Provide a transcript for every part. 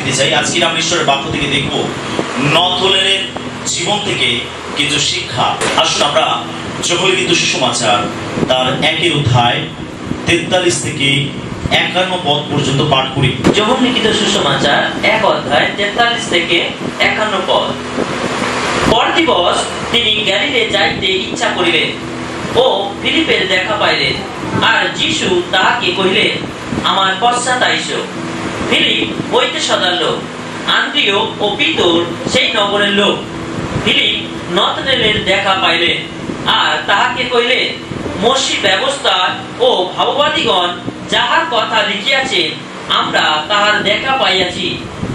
দিতে চাই। আজকে আমরা ঈশ্বরের বাক্য থেকে দেখব নথলের জীবন থেকে কিছু শিক্ষা। আসুন আমরা যোহনলিখিত সুসমাচার তার 1 অধ্যায় 43 থেকে 51 পদ পর্যন্ত পাঠ করি। যোহনলিখিত সুসমাচার 1 অধ্যায় 43 থেকে 51 পদ। পর দিবস তিনি গ্যালিলে যাইতে ইচ্ছা করিলেন ও ফিলিপের দেখা পাইলেন, আর যীশু তাহাকে কহিলেন, আমার পশ্চাৎ আইসো। ফিলিপ হইতে সদার লোক, আন্দ্রিয় ও পিতর সেই নগরের লোক। ফিলিপ নতনেলের দেখা পাইলেন, আর তাহাকে কহিলেন, মসি ব্যবস্থা ও ভাববাদীগণ যাহার কথা লিখিয়াছেন, আমরা তাহার দেখা পাইয়াছি,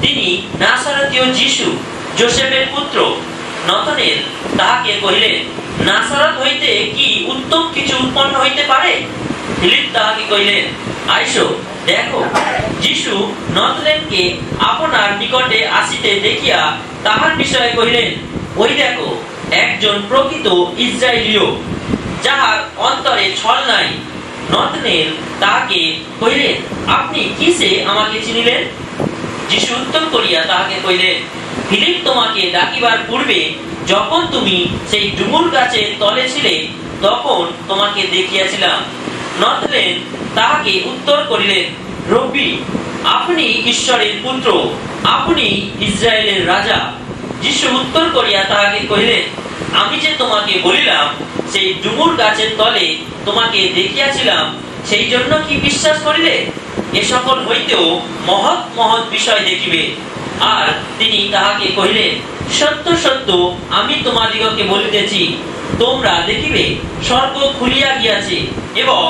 তিনি নাসারতীয় যীশু, যোসেফের পুত্র। নতনেল তাহাকে কহিলেন, নাসারত হইতে কি উত্তম কিছু উৎপন্ন হইতে পারে? ফিলিপ তাহাকে কহিলেন, আইসো দেখো। যীশু নতনেলকে আপনার নিকটে আসিতে দেখিয়া তাহার বিষয়ে কহিলেন, ওই দেখো একজন প্রকৃত ইসরায়েলীয়, যাহার অন্তরে ছল নাই। নতনেল তাহাকে কহিলেন, আপনি কিসে আমাকে চিনিলেন? যীশু উত্তর করিয়া তাহাকে কহিলেন, ফিলিপ তোমাকে ডাকিবার পূর্বে যখন তুমি সেই ডুমুর গাছের তলে ছিলে, তখন তোমাকে দেখিয়াছিলাম। নতনেল তাহাকে উত্তর করিলেন, রব্বি, আপনি ঈশ্বরের পুত্র, আপনি ইসরায়েলের রাজা। যীশু উত্তর করিয়া তাহাকে কহিলেন, আমি যে তোমাকে বলিলাম সেই ডুমুর গাছের তলে তোমাকে দেখিয়াছিলাম, সেই জন্য কি বিশ্বাস করিলে? এ সকল হইতেও মহৎ মহৎ বিষয় দেখিবে। আর তিনি তাহাকে কহিলেন, সত্য সত্য আমি তোমাদিগকে বলিতেছি, তোমরা দেখিবে স্বর্গ খুলিয়া গিয়াছে, এবং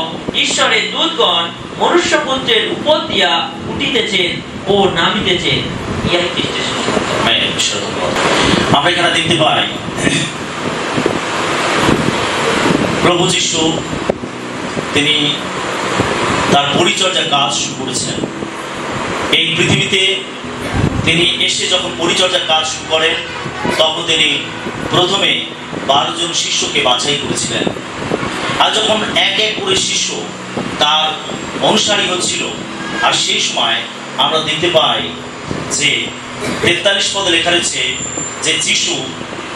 ঈশ্বরের দূতগণ মনুষ্যপুত্রের উপর দিয়া উঠিতেছেন ও নামিতেছেন। ইহাই খ্রিস্টের সুসমাচার। আমরা এখানে দেখতে পাই প্রভু যীশু তিনি তার পরিচর্যার কাজ শুরু করেছেন। এই পৃথিবীতে তিনি এসে যখন পরিচর্যার কাজ শুরু করেন, তখন তিনি প্রথমে 12 জন শিষ্যকে বাছাই করেছিলেন। আর যখন এক এক করে শিষ্য তার অনুসারী হচ্ছিল, আর সেই সময় আমরা দেখতে পাই যে 43 পদে লেখা রয়েছে যে যীশু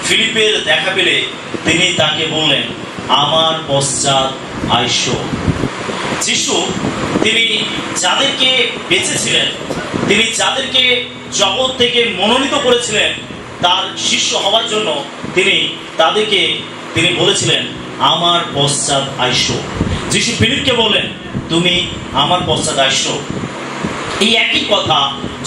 ফিলিপের দেখা পেলে তিনি তাকে বললেন, আমার পশ্চাৎ আইসো। যীশু তিনি যাদেরকে বেঁচেছিলেন, তিনি যাদেরকে জগৎ থেকে মনোনীত করেছিলেন তার শিষ্য হওয়ার জন্য, তাদেরকে তিনি বলেছিলেন, আমার পশ্চাৎ আইসো। যীশু ফিলিপকে বললেন, তুমি আমার পশ্চাৎ আইসো। এই একই কথা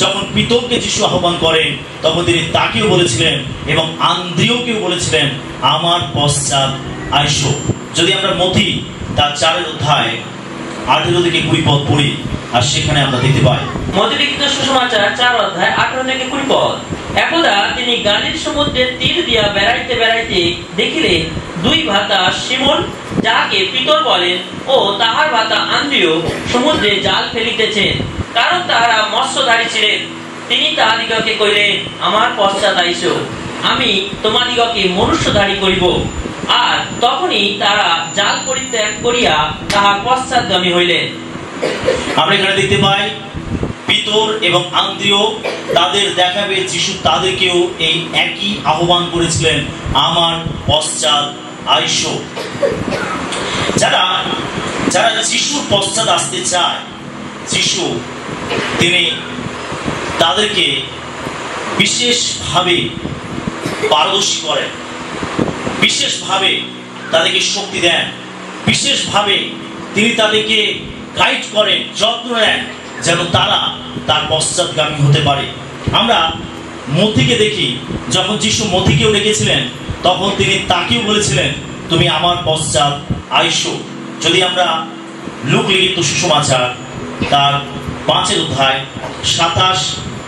যখন পিতরকে যীশু আহ্বান করেন, তখন তিনি তাকেও বলেছিলেন এবং আন্দ্রিয়কেও বলেছিলেন, আমার পশ্চাৎ আইসো। যদি আমরা মথি তার 4 অধ্যায় 18 থেকে 20 পদ পড়ি, আর সেখানে আমরা দেখতে পাই মথিলিখিত সুসমাচার 4 অধ্যায় 18 থেকে 20 পদ। একদা তিনি গালিল সমুদ্রের তীর দিয়া বেড়াইতে বেড়াইতে দেখিলেন 2 ভ্রাতা শিমন, যাহাকে পিতর বলেন, ও তাহার ভ্রাতা আন্দ্রিয় সমুদ্রে জাল ফেলিতেছেন, কারণ তাহারা মৎস্যধারী ছিলেন। তিনি তাহাদিগকে কহিলেন, আমার পশ্চাৎ আইসো, আমি তোমাদিগকে মনুষ্যধারী করিব। আর তখনই তারা জাল পরিত্যাগ করিয়া তাহার পশ্চাৎগামী হইলেন। আমরা এখানে দেখতে পাই পিতর এবং আন্দ্রিয় তাদের দেখাবে যীশু তাদেরকেও এই একই আহ্বান করেছিলেন, আমার পশ্চাৎ আইসো। যারা যীশুর পশ্চাৎ আসতে চায়, যীশু তিনি তাদেরকে বিশেষভাবে পারদর্শী করেন, বিশেষভাবে তাদেরকে শক্তি দেন, বিশেষভাবে তিনি তাদেরকে গাইড করেন, যত্ন নেন, যেন তারা তার পশ্চাৎগামী হতে পারে। আমরা মথিকে দেখি, যখন যীশু মথিকেও ডেকেছিলেন, তখন তিনি তাকেও বলেছিলেন, তুমি আমার পশ্চাৎ আইসো। যদি আমরা লূক লিখিত সুসমাচার তার 5 অধ্যায় 27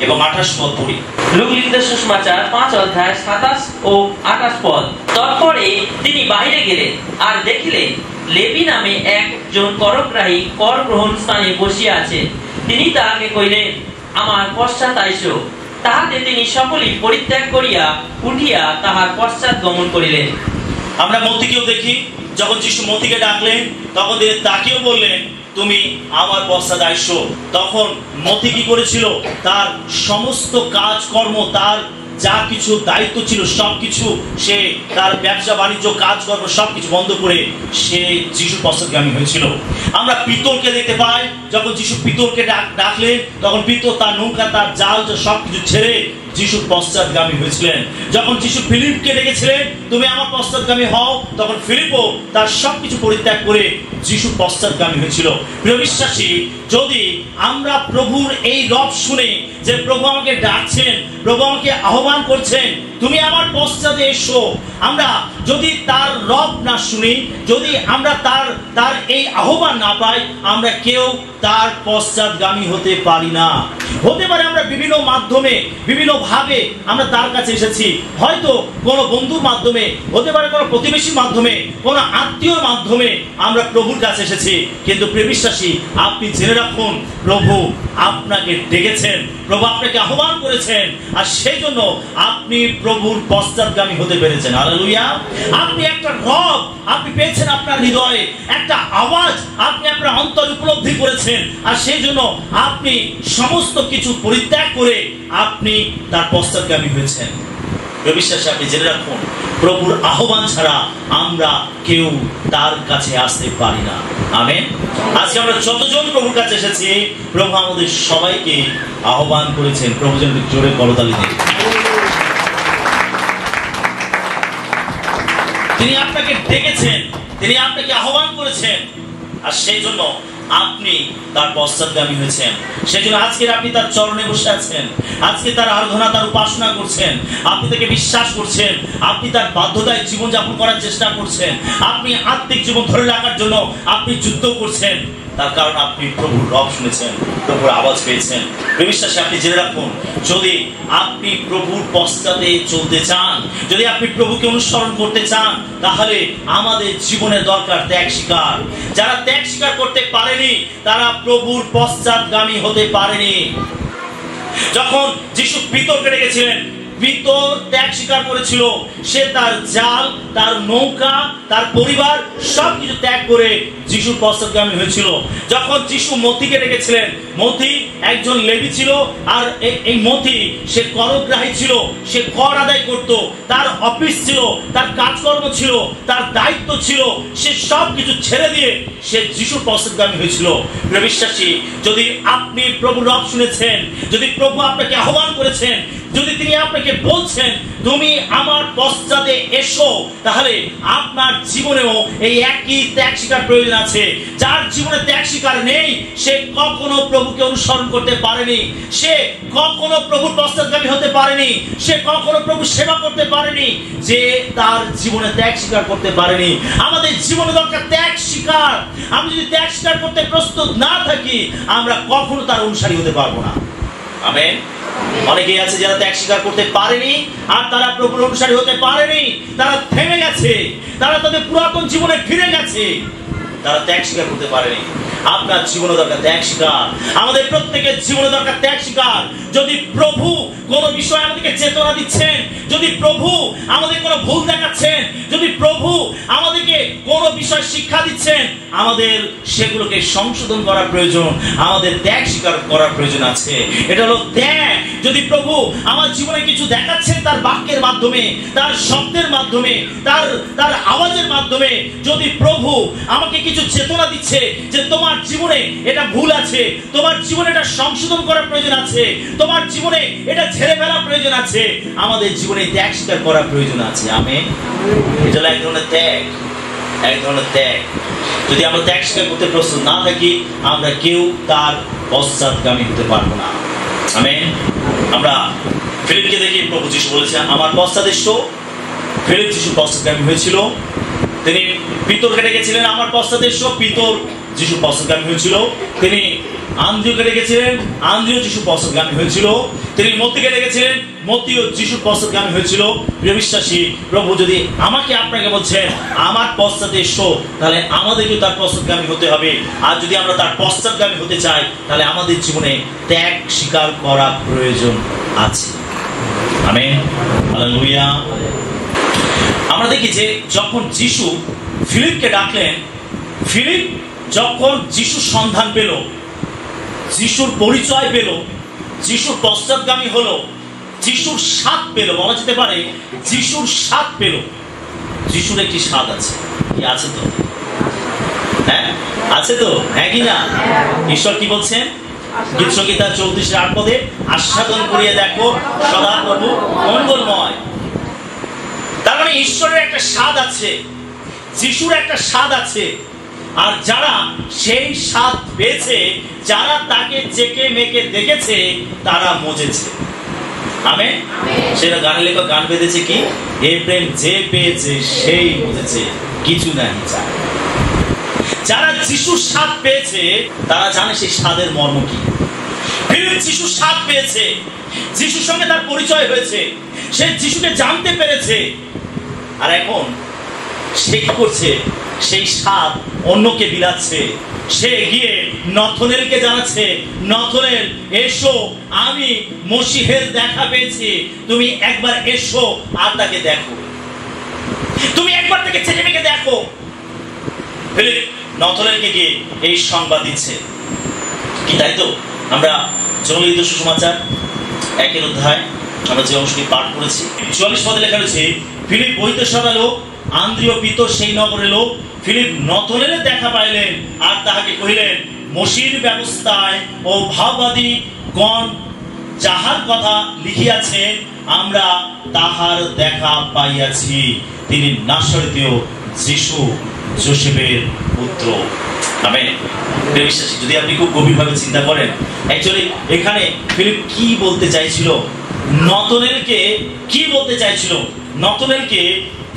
এবং 28 পদ পড়ি। লূক লিখিত সুসমাচার 5 অধ্যায় 27 ও 28 পদ। তারপরে তিনি বাহিরে গেলেন, আর দেখিলেন লেবী নামে একজন করগ্রাহী কর গ্রহণ স্থানে বসিয়া আছেন। তিনি তাহাকে কহিলেন, আমার পশ্চাৎ আইসো। তাহাতে তিনি সকলেই পরিত্যাগ করিয়া উঠিয়া তাহার পশ্চাৎ গমন করিলেন। আমরা মথিকেও দেখি, যখন যীশু মথিকে ডাকলেন, তখন তিনি তাকেও বললেন, তুমি আমার পশ্চাতে আইসো। তখন মতি কি করেছিল? তার সমস্ত কাজকর্ম, তার যা কিছু দায়িত্ব ছিল সবকিছু, সে তার ব্যবসা বাণিজ্য কাজকর্ম সবকিছু বন্ধ করে সে যিশুর পশ্চাৎগামী হয়েছিল। আমরা পিতরকে দেখতে পাই, যখন যিশু পিতরকে ডাকলেন তখন পিতর তার নৌকা, তার জাল সবকিছু ছেড়ে যিশুর পশ্চাৎগামী হয়েছিলেন। যখন যিশু ফিলিপকে ডেকেছিলেন তুমি আমার পশ্চাৎগামী হও, তখন ফিলিপও তার সবকিছু পরিত্যাগ করে যিশুর পশ্চাৎগামী হয়েছিল। প্রিয় বিশ্বাসী, যদি আমরা প্রভুর এই রব শুনে যে প্রভু আমাকে ডাকছেন, প্রভু আমাকে আহ্বান করছেন তুমি আমার পশ্চাতে এসো, আমরা যদি তার রব না শুনি, যদি আমরা তার এই আহ্বান না পাই, আমরা কেউ তার পশ্চাৎগামী হতে পারি না। হতে পারে আমরা বিভিন্ন মাধ্যমে, বিভিন্ন ভাবে আমরা তার কাছে এসেছি, হয়তো কোনো বন্ধুর মাধ্যমে, হতে পারে কোনো প্রতিবেশীর মাধ্যমে, কোনো আত্মীয়র মাধ্যমে আমরা প্রভুর কাছে এসেছি। কিন্তু প্রিয় বিশ্বাসী, আপনি জেনে রাখুন প্রভু আপনাকে ডেকেছেন, প্রভু আপনাকে আহ্বান করেছেন, আর সেই জন্য আপনি প্রভুর পশ্চাৎগামী হতে পেরেছেন। হালেলুয়া! আপনি একটা রব আপনি পেয়েছেন আপনার হৃদয়ে, একটা আওয়াজ আপনি আপনার অন্তর উপলব্ধি করেছেন, আর সেই জন্য আপনি সমস্ত কিছু পরিত্যাগ করে আপনি তার পশ্চাৎগামী হয়েছেন। বিশ্বাসী, আপনি জেনে রাখুন প্রভুর আহ্বান ছাড়া আমরা কেউ তার কাছে আসতে পারি না। আমেন। আজকে আমরা যতজন প্রভুর কাছে এসেছি, প্রভু আমাদের সবাইকে আহ্বান করেছেন। প্রভু যেন জোরে করতালি দেন। তিনি আপনাকে ডেকেছেন, তিনি আপনাকে আহ্বান করেছেন, আর সেই জন্য আপনি তার পশ্চাৎগামী হয়েছেন। সেই জন্য আজকে আপনি তার চরণে বসে আছেন, আজকে তার আরাধনা, তার উপাসনা করছেন, আপনি তাকে বিশ্বাস করছেন, আপনি তার বাধ্যতায় জীবনযাপন করার চেষ্টা করছেন, আপনি আত্মিক জীবন ধরে রাখার জন্য আপনি যুদ্ধ করছেন, তার কারণ আপনি প্রভুর রব শুনেছেন, প্রভুর আওয়াজ পেয়েছেন। বিশ্বাসী, আপনি জেনে রাখুন যদি আপনি প্রভুর পশ্চাতে চলতে চান, যদি আপনি প্রভুকে অনুসরণ করতে চান, তাহলে আমাদের জীবনে দরকার ত্যাগ স্বীকার। যারা ত্যাগ স্বীকার করতে পারেনি তারা প্রভুর পশ্চাৎগামী হতে পারেনি। যখন যিশু পিতরকে ডেকেছিলেন, পিতর ত্যাগ স্বীকার করেছিল, সে তার জাল, তার নৌকা, তার পরিবার সবকিছু ত্যাগ করে যিশুর পশ্চাৎগামী হয়েছিল। যখন যিশু মতিকে ডেকেছিলেন, মতি একজন লেবী ছিল, আর এই মতি সে করগ্রাহী ছিল, সে কর আদায় করত, তার অফিস ছিল, তার কাজকর্ম ছিল, তার দায়িত্ব ছিল, সে সব কিছু ছেড়ে দিয়ে সে যিশুর পশ্চাৎগামী হয়েছিল। প্রিয় বিশ্বাসী, যদি আপনি প্রভুর রব শুনেছেন, যদি প্রভু আপনাকে আহ্বান করেছেন, যদি তিনি আপনাকে বলছেন তুমি আমার পশ্চাতে এসো, তাহলে আপনার জীবনেও এই একই ত্যাগ স্বীকার প্রয়োজন আছে। যার জীবনে ত্যাগ স্বীকার নেই, সে কখনো প্রভুকে অনুসরণ করতে পারেনি, সে কখনো প্রভুর পশ্চাৎগামী হতে পারেনি, সে কখনো প্রভু সেবা করতে পারেনি, যে তার জীবনে ত্যাগ স্বীকার করতে পারেনি। আমাদের জীবনে দরকার ত্যাগ স্বীকার। আমি যদি ত্যাগ স্বীকার করতে প্রস্তুত না থাকি, আমরা কখনো তার অনুসারী হতে পারবো না। আমেন। অনেকেই আছে যারা ত্যাগ স্বীকার করতে পারেনি, আর তারা প্রভুর অনুসারী হতে পারেনি, তারা থেমে গেছে, তারা তাদের পুরাতন জীবনে ফিরে গেছে, তারা ত্যাগ স্বীকার করতে পারেনি। আপনার জীবনে দরকার ত্যাগ স্বীকার, আমাদের প্রত্যেকের জীবনে দরকার ত্যাগ স্বীকার। যদি প্রভু কোন বিষয় আমাদেরকে চেতনা দিচ্ছেন, যদি প্রভু আমাদের কোনো ভুল দেখাচ্ছেন, যদি প্রভু আমাদেরকে কোন বিষয় শিক্ষা দিচ্ছেন, আমাদের সেগুলোকে সংশোধন করার প্রয়োজন, আমাদের ত্যাগ স্বীকার করার প্রয়োজন আছে। এটা হলো ত্যাগ। যদি প্রভু আমার জীবনে কিছু দেখাচ্ছেন তার বাক্যের মাধ্যমে, তার শব্দের মাধ্যমে, তার আওয়াজের মাধ্যমে, যদি প্রভু আমাকে কিছু চেতনা দিচ্ছে যে তোমার জীবনে এটা ভুল আছে, তোমার জীবনে এটা সংশোধন করার প্রয়োজন আছে, তোমার জীবনে এটা ঝেড়ে ফেলার প্রয়োজন আছে, আমাদের জীবনে ত্যাগ স্বীকার করার প্রয়োজন আছে। আমেন। এটা হলো এক ধরনের ত্যাগ, এক ধরনের ত্যাগ। যদি আমরা ত্যাগ স্বীকার করতে প্রস্তুত না থাকি, আমরা কেউ তার পশ্চাৎগামী হতে পারবো না। আমেন। আমরা ফিলিপকে দেখি প্রভু যিশু বলেছেন আমার পশ্চাতে এসো। ফিলিপ যিশু পশ্চাৎগামী হয়েছিল। তিনি পিতরকে ডেকেছিলেন আমার পশ্চাতে এসো, পিতর যিশু পশ্চাৎগামী হয়েছিল। তিনি আন্দ্রিয়কে ডেকেছিলেন, আন্দ্রিয় যিশু পশ্চাৎগামী হয়েছিল। তিনি মতিকে ডেকেছিলেন, মতিও যিশু পশ্চাৎগামী হয়েছিল। প্রিয় বিশ্বাসী, প্রভু যদি আমাকে আপনাকে বলছেন আমার পশ্চাতে এসো, তাহলে আমাদেরকে তার পশ্চাৎগামী হতে হবে। আর যদি আমরা তার পশ্চাৎগামী হতে চাই, তাহলে আমাদের জীবনে ত্যাগ স্বীকার করা প্রয়োজন আছে। আমেন। হালেলুয়া। আমরা দেখি যে যখন যিশু ফিলিপকে ডাকলেন, ফিলিপ যখন যিশুর সন্ধান পেল, যিশুর পরিচয় পেল, যিশুর পশ্চাৎগামী হলো, যিশুর স্বাদ পেল, বলা যেতে পারে যিশুর স্বাদ পেল। যিশুর একটি স্বাদ আছে, কি আছে তো? হ্যাঁ আছে তো, হ্যাঁ কি না? ঈশ্বর কি বলছেন? গীত সংহিতা 34:8 পদে, আস্বাদন করিয়া দেখো সদা প্রভু মঙ্গলময়। তার মানে ঈশ্বরের একটা স্বাদ আছে, যিশুর একটা স্বাদ আছে। আর যারা সেই স্বাদ পেয়েছে, যারা তাকে চেকে মেকে দেখেছে, তারা মজেছে। আমেন। সেটা গানের লেখক গান বেঁধেছে কি, এ প্রেম যে পেয়েছে সেই মজেছে, কিছু নাই চায়। যারা যিশুর স্বাদ পেয়েছে তারা জানে সেই স্বাদের মর্ম কি। ফিলিপ যিশুর স্বাদ পেয়েছে, যিশুর সঙ্গে তার পরিচয় হয়েছে, সে যিশুকে জানতে পেরেছে। আর এখন সে কি করছে? সেই স্বাদ অন্যকে বিলাচ্ছে। সে গিয়ে নথনেলকে জানাচ্ছে, নথনেল এসো, আমি মসিহের দেখা পেয়েছি, তুমি একবার এসো আর তাকে দেখো, তুমি একবার তাকে চেকে মেকে দেখো। ফিলিপ নথনেলকে গিয়ে এই সংবাদ দিচ্ছে কি, তাই তো? আমরা জনলিখিত সুসমাচার 1 অধ্যায় আমরা যে অংশটি পাঠ করেছি, 44 পদে লেখা রয়েছে, ফিলিপ বইতে সদালো, আন্দ্রিয় পিত সেই নগরে লোক, ফিলিপ নথনেলের দেখা পাইলেন আর তাহাকে কহিলেন, মসির ব্যবস্থায় ও ভাববাদী গণ যাহার কথা লিখিয়াছেন, আমরা তাহার দেখা পাইয়াছি, তিনি নাসরতীয় যিশু, যোসেফের পুত্র। আমেন। বিশ্বাসী, যদি আপনি খুব গভীরভাবে চিন্তা করেন, অ্যাকচুয়ালি এখানে ফিলিপ কি বলতে চাইছিল, নথনেলকে কি বলতে চাইছিল? নথনেলকে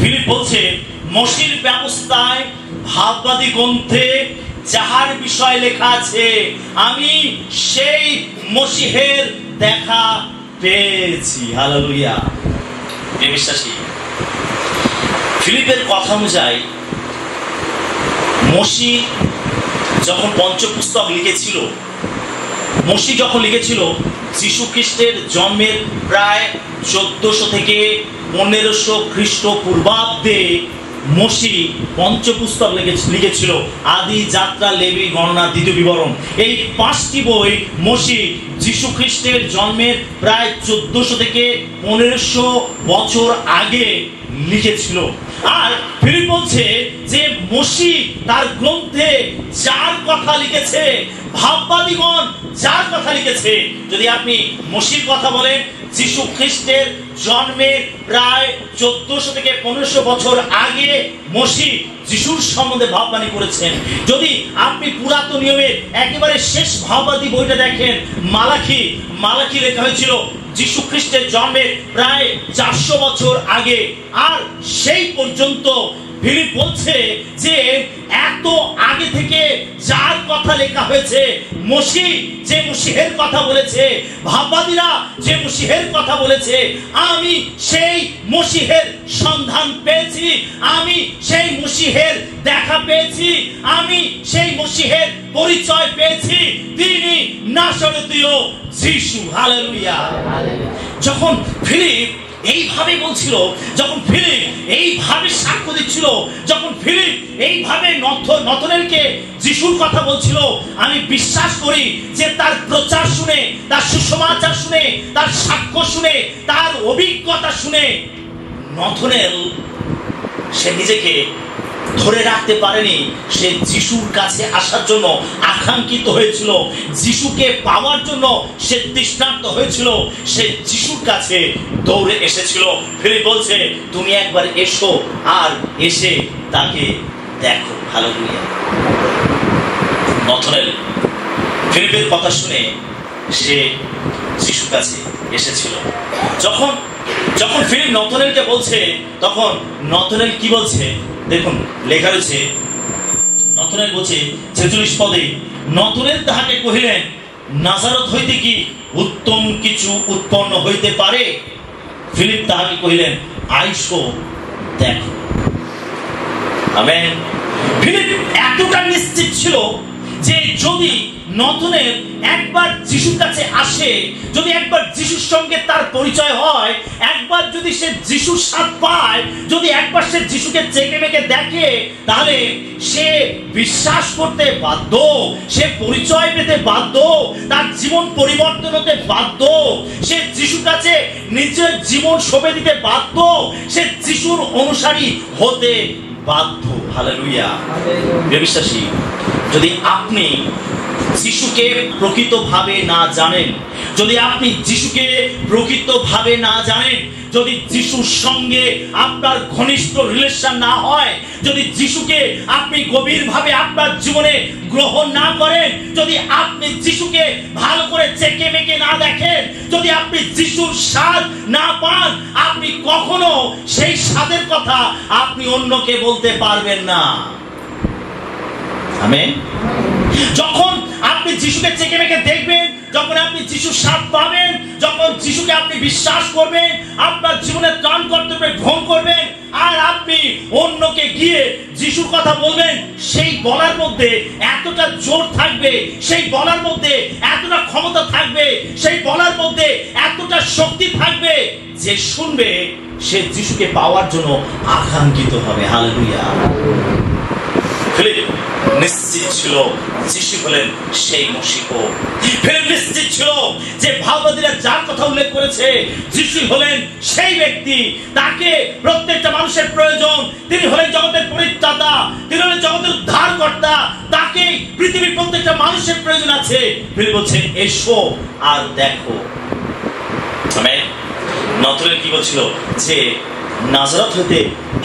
ফিলিপ বলছে, মসির ব্যবস্থায় ভাববাদী গ্রন্থে যাহার বিষয় লেখা আছে, আমি সেই মসিহের দেখা পেয়েছি। হালেলুয়া। বিশ্বাসী, ফিলিপের কথা অনুযায়ী মসি যখন পঞ্চপুস্তক লিখেছিল, মসি যখন লিখেছিল, যীশু খ্রিস্টের জন্মের প্রায় 1400 থেকে 1500 খ্রিস্টপূর্বাব্দে মসি পঞ্চপুস্তক লিখেছিল, আদি, যাত্রা, লেবী, গণনা, দ্বিতীয় বিবরণ। এই 5টি বই মসি যীশু খ্রিস্টের জন্মের প্রায় 1400 থেকে 1500 বছর আগে লিখেছিল। আর ফিলিপ বলছে যে মসি তার গ্রন্থে যার কথা লিখেছে, ভাববাদীগণ যার কথা লিখেছে, যদি আপনি মসির কথা বলেন, যীশু খ্রিস্টের জন্মের প্রায় 1400 থেকে 1500 বছর আগে মসি যিশুর সম্বন্ধে ভাববাণী করেছেন। যদি আপনি পুরাতন নিয়মের একেবারে শেষ ভাববাদী বইটা দেখেন, মালাখি লেখা হয়েছিল যীশু খ্রিস্টের জন্মের প্রায় 400 বছর আগে। আর সেই পর্যন্ত ফিলিপ বলছে যে এত আগে থেকে যার কথা লেখা হয়েছে, মসি যে মসিহের কথা বলেছে, ভাববাদীরা যে মসিহের কথা বলেছে, আমি সেই মসিহের সন্ধান পেয়েছি, আমি সেই মসিহের দেখা পেয়েছি, আমি সেই মসিহের পরিচয় পেয়েছি, তিনি নাসরতীয় যিশু। হালেলুয়া। যখন ফিলিপ এইভাবে বলছিল, যখন ফিলিপ এইভাবে সাক্ষ্য দিচ্ছিল, যখন ফিলিপ এইভাবে নথনেলকে যিশুর কথা বলছিল, আমি বিশ্বাস করি যে তার প্রচার শুনে, তার সুসমাচার শুনে, তার সাক্ষ্য শুনে, তার অভিজ্ঞতা শুনে নথনেল সে নিজেকে ধরে রাখতে পারেনি। সে যিশুর কাছে আসার জন্য আকাঙ্ক্ষিত হয়েছিল, যিশুকে পাওয়ার জন্য সে তৃষ্ণার্ত হয়েছিল, সে যিশুর কাছে দৌড়ে এসেছিল। ফিলিপ বলছে, তুমি একবার এসো আর এসে তাকে দেখো। হালেলুয়া। নথনেল ফিলিপের কথা শুনে সে যিশুর কাছে এসেছিল। যখন ফিলিপ নথনেলকে বলছে, তখন নথনেল কি বলছে দেখুন, লেখা রয়েছে, নথনেল বলছে 46 পদে, নথনেল তাহাকে কহিলেন, নাজারত হইতে কি উত্তম কিছু উৎপন্ন হইতে পারে? ফিলিপ তাহাকে কহিলেন, আইসো দেখো। আমেন। ফিলিপ এতটা নিশ্চিত ছিল যে যদি নথনের একবার যিশুর কাছে আসে, যদি একবার যিশুর সঙ্গে তার পরিচয় হয়, একবার যদি সে যিশুর স্বাদ পায়, যদি একবার সে যিশুকে চেকে মেকে দেখে, তাহলে সে বিশ্বাস করতে বাধ্য, সে পরিচয় পেতে বাধ্য, তার জীবন পরিবর্তন হতে বাধ্য, সে যিশুর কাছে নিজের জীবন সঁপে দিতে বাধ্য, সে যিশুর অনুসারী হতে বাধ্য। হালেলুয়া। বিশ্বাসী, যদি আপনি যিশুকে প্রকৃতভাবে না জানেন, যদি আপনি যিশুকে প্রকৃতভাবে না জানেন, যদি যিশুর সঙ্গে আপনার ঘনিষ্ঠ রিলেশন না হয়, যদি যিশুকে আপনি গভীরভাবে আপনার জীবনে গ্রহণ না করেন, যদি আপনি যিশুকে ভালো করে চেকে মেকে না দেখেন, যদি আপনি যিশুর স্বাদ না পান, আপনি কখনো সেই স্বাদের কথা আপনি অন্যকে বলতে পারবেন না। আমেন। যখন আপনি যিশুকে চেকে মেকে দেখবেন, যখন আপনি যিশুর স্বাদ পাবেন, যখন যিশুকে আপনি বিশ্বাস করবেন, আপনার জীবনের ত্রাণ কর্তব্যে গ্রহণ করবেন, আর আপনি অন্যকে গিয়ে যিশুর কথা বলবেন, সেই বলার মধ্যে এতটা জোর থাকবে, সেই বলার মধ্যে এতটা ক্ষমতা থাকবে, সেই বলার মধ্যে এতটা শক্তি থাকবে যে শুনবে সে যিশুকে পাওয়ার জন্য আকাঙ্ক্ষিত হবে। হালেলুয়া। ফিলিপ নিশ্চিত ছিল যিশু হলেন সেই মশীহ। ফিলিপ নিশ্চিত ছিল যে ভাববাদীরা যার কথা উল্লেখ করেছে যিশু হলেন সেই ব্যক্তি, তাকে প্রত্যেকটা মানুষের প্রয়োজন, তিনি হলেন জগতের পরিত্রাতা, তিনি হলেন জগতের উদ্ধারকর্তা, তাকে পৃথিবীর প্রত্যেকটা মানুষের প্রয়োজন আছে। ফিলিপ বলছে এসো আর দেখো। আমেন। নথনের কি বলছিল যে নাজারত হতে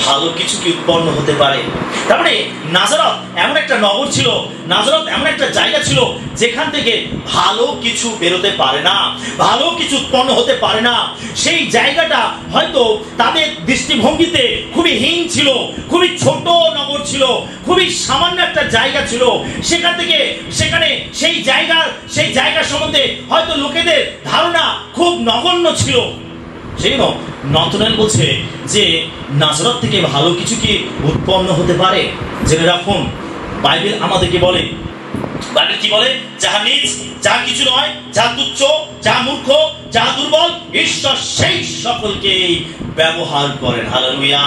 ভালো কিছু কি উৎপন্ন হতে পারে। তার মানে নাজারত এমন একটা নগর ছিল, নাজারত এমন একটা জায়গা ছিল যেখান থেকে ভালো কিছু বেরোতে পারে না, ভালো কিছু উৎপন্ন হতে পারে না। সেই জায়গাটা হয়তো তাদের দৃষ্টিভঙ্গিতে খুবই হীন ছিল, খুবই ছোট নগর ছিল, খুবই সামান্য একটা জায়গা ছিল। সেখান থেকে সেখানে সেই জায়গা সম্বন্ধে হয়তো লোকেদের ধারণা খুব নগণ্য ছিল। সেই নথনেল বলছে যে নাজারত থেকে ভালো কিছু কি উৎপন্ন হতে পারে। জেনে রাখুন, বাইবেল আমাদেরকে বলে, বাইবেল কি বলে, যাহা নিজ, যাহা কিছু নয়, যাহা তুচ্ছ, যাহা মূর্খ, যাহা দুর্বল, ঈশ্বর সেই সকলকে ব্যবহার করেন। হালেলুয়া।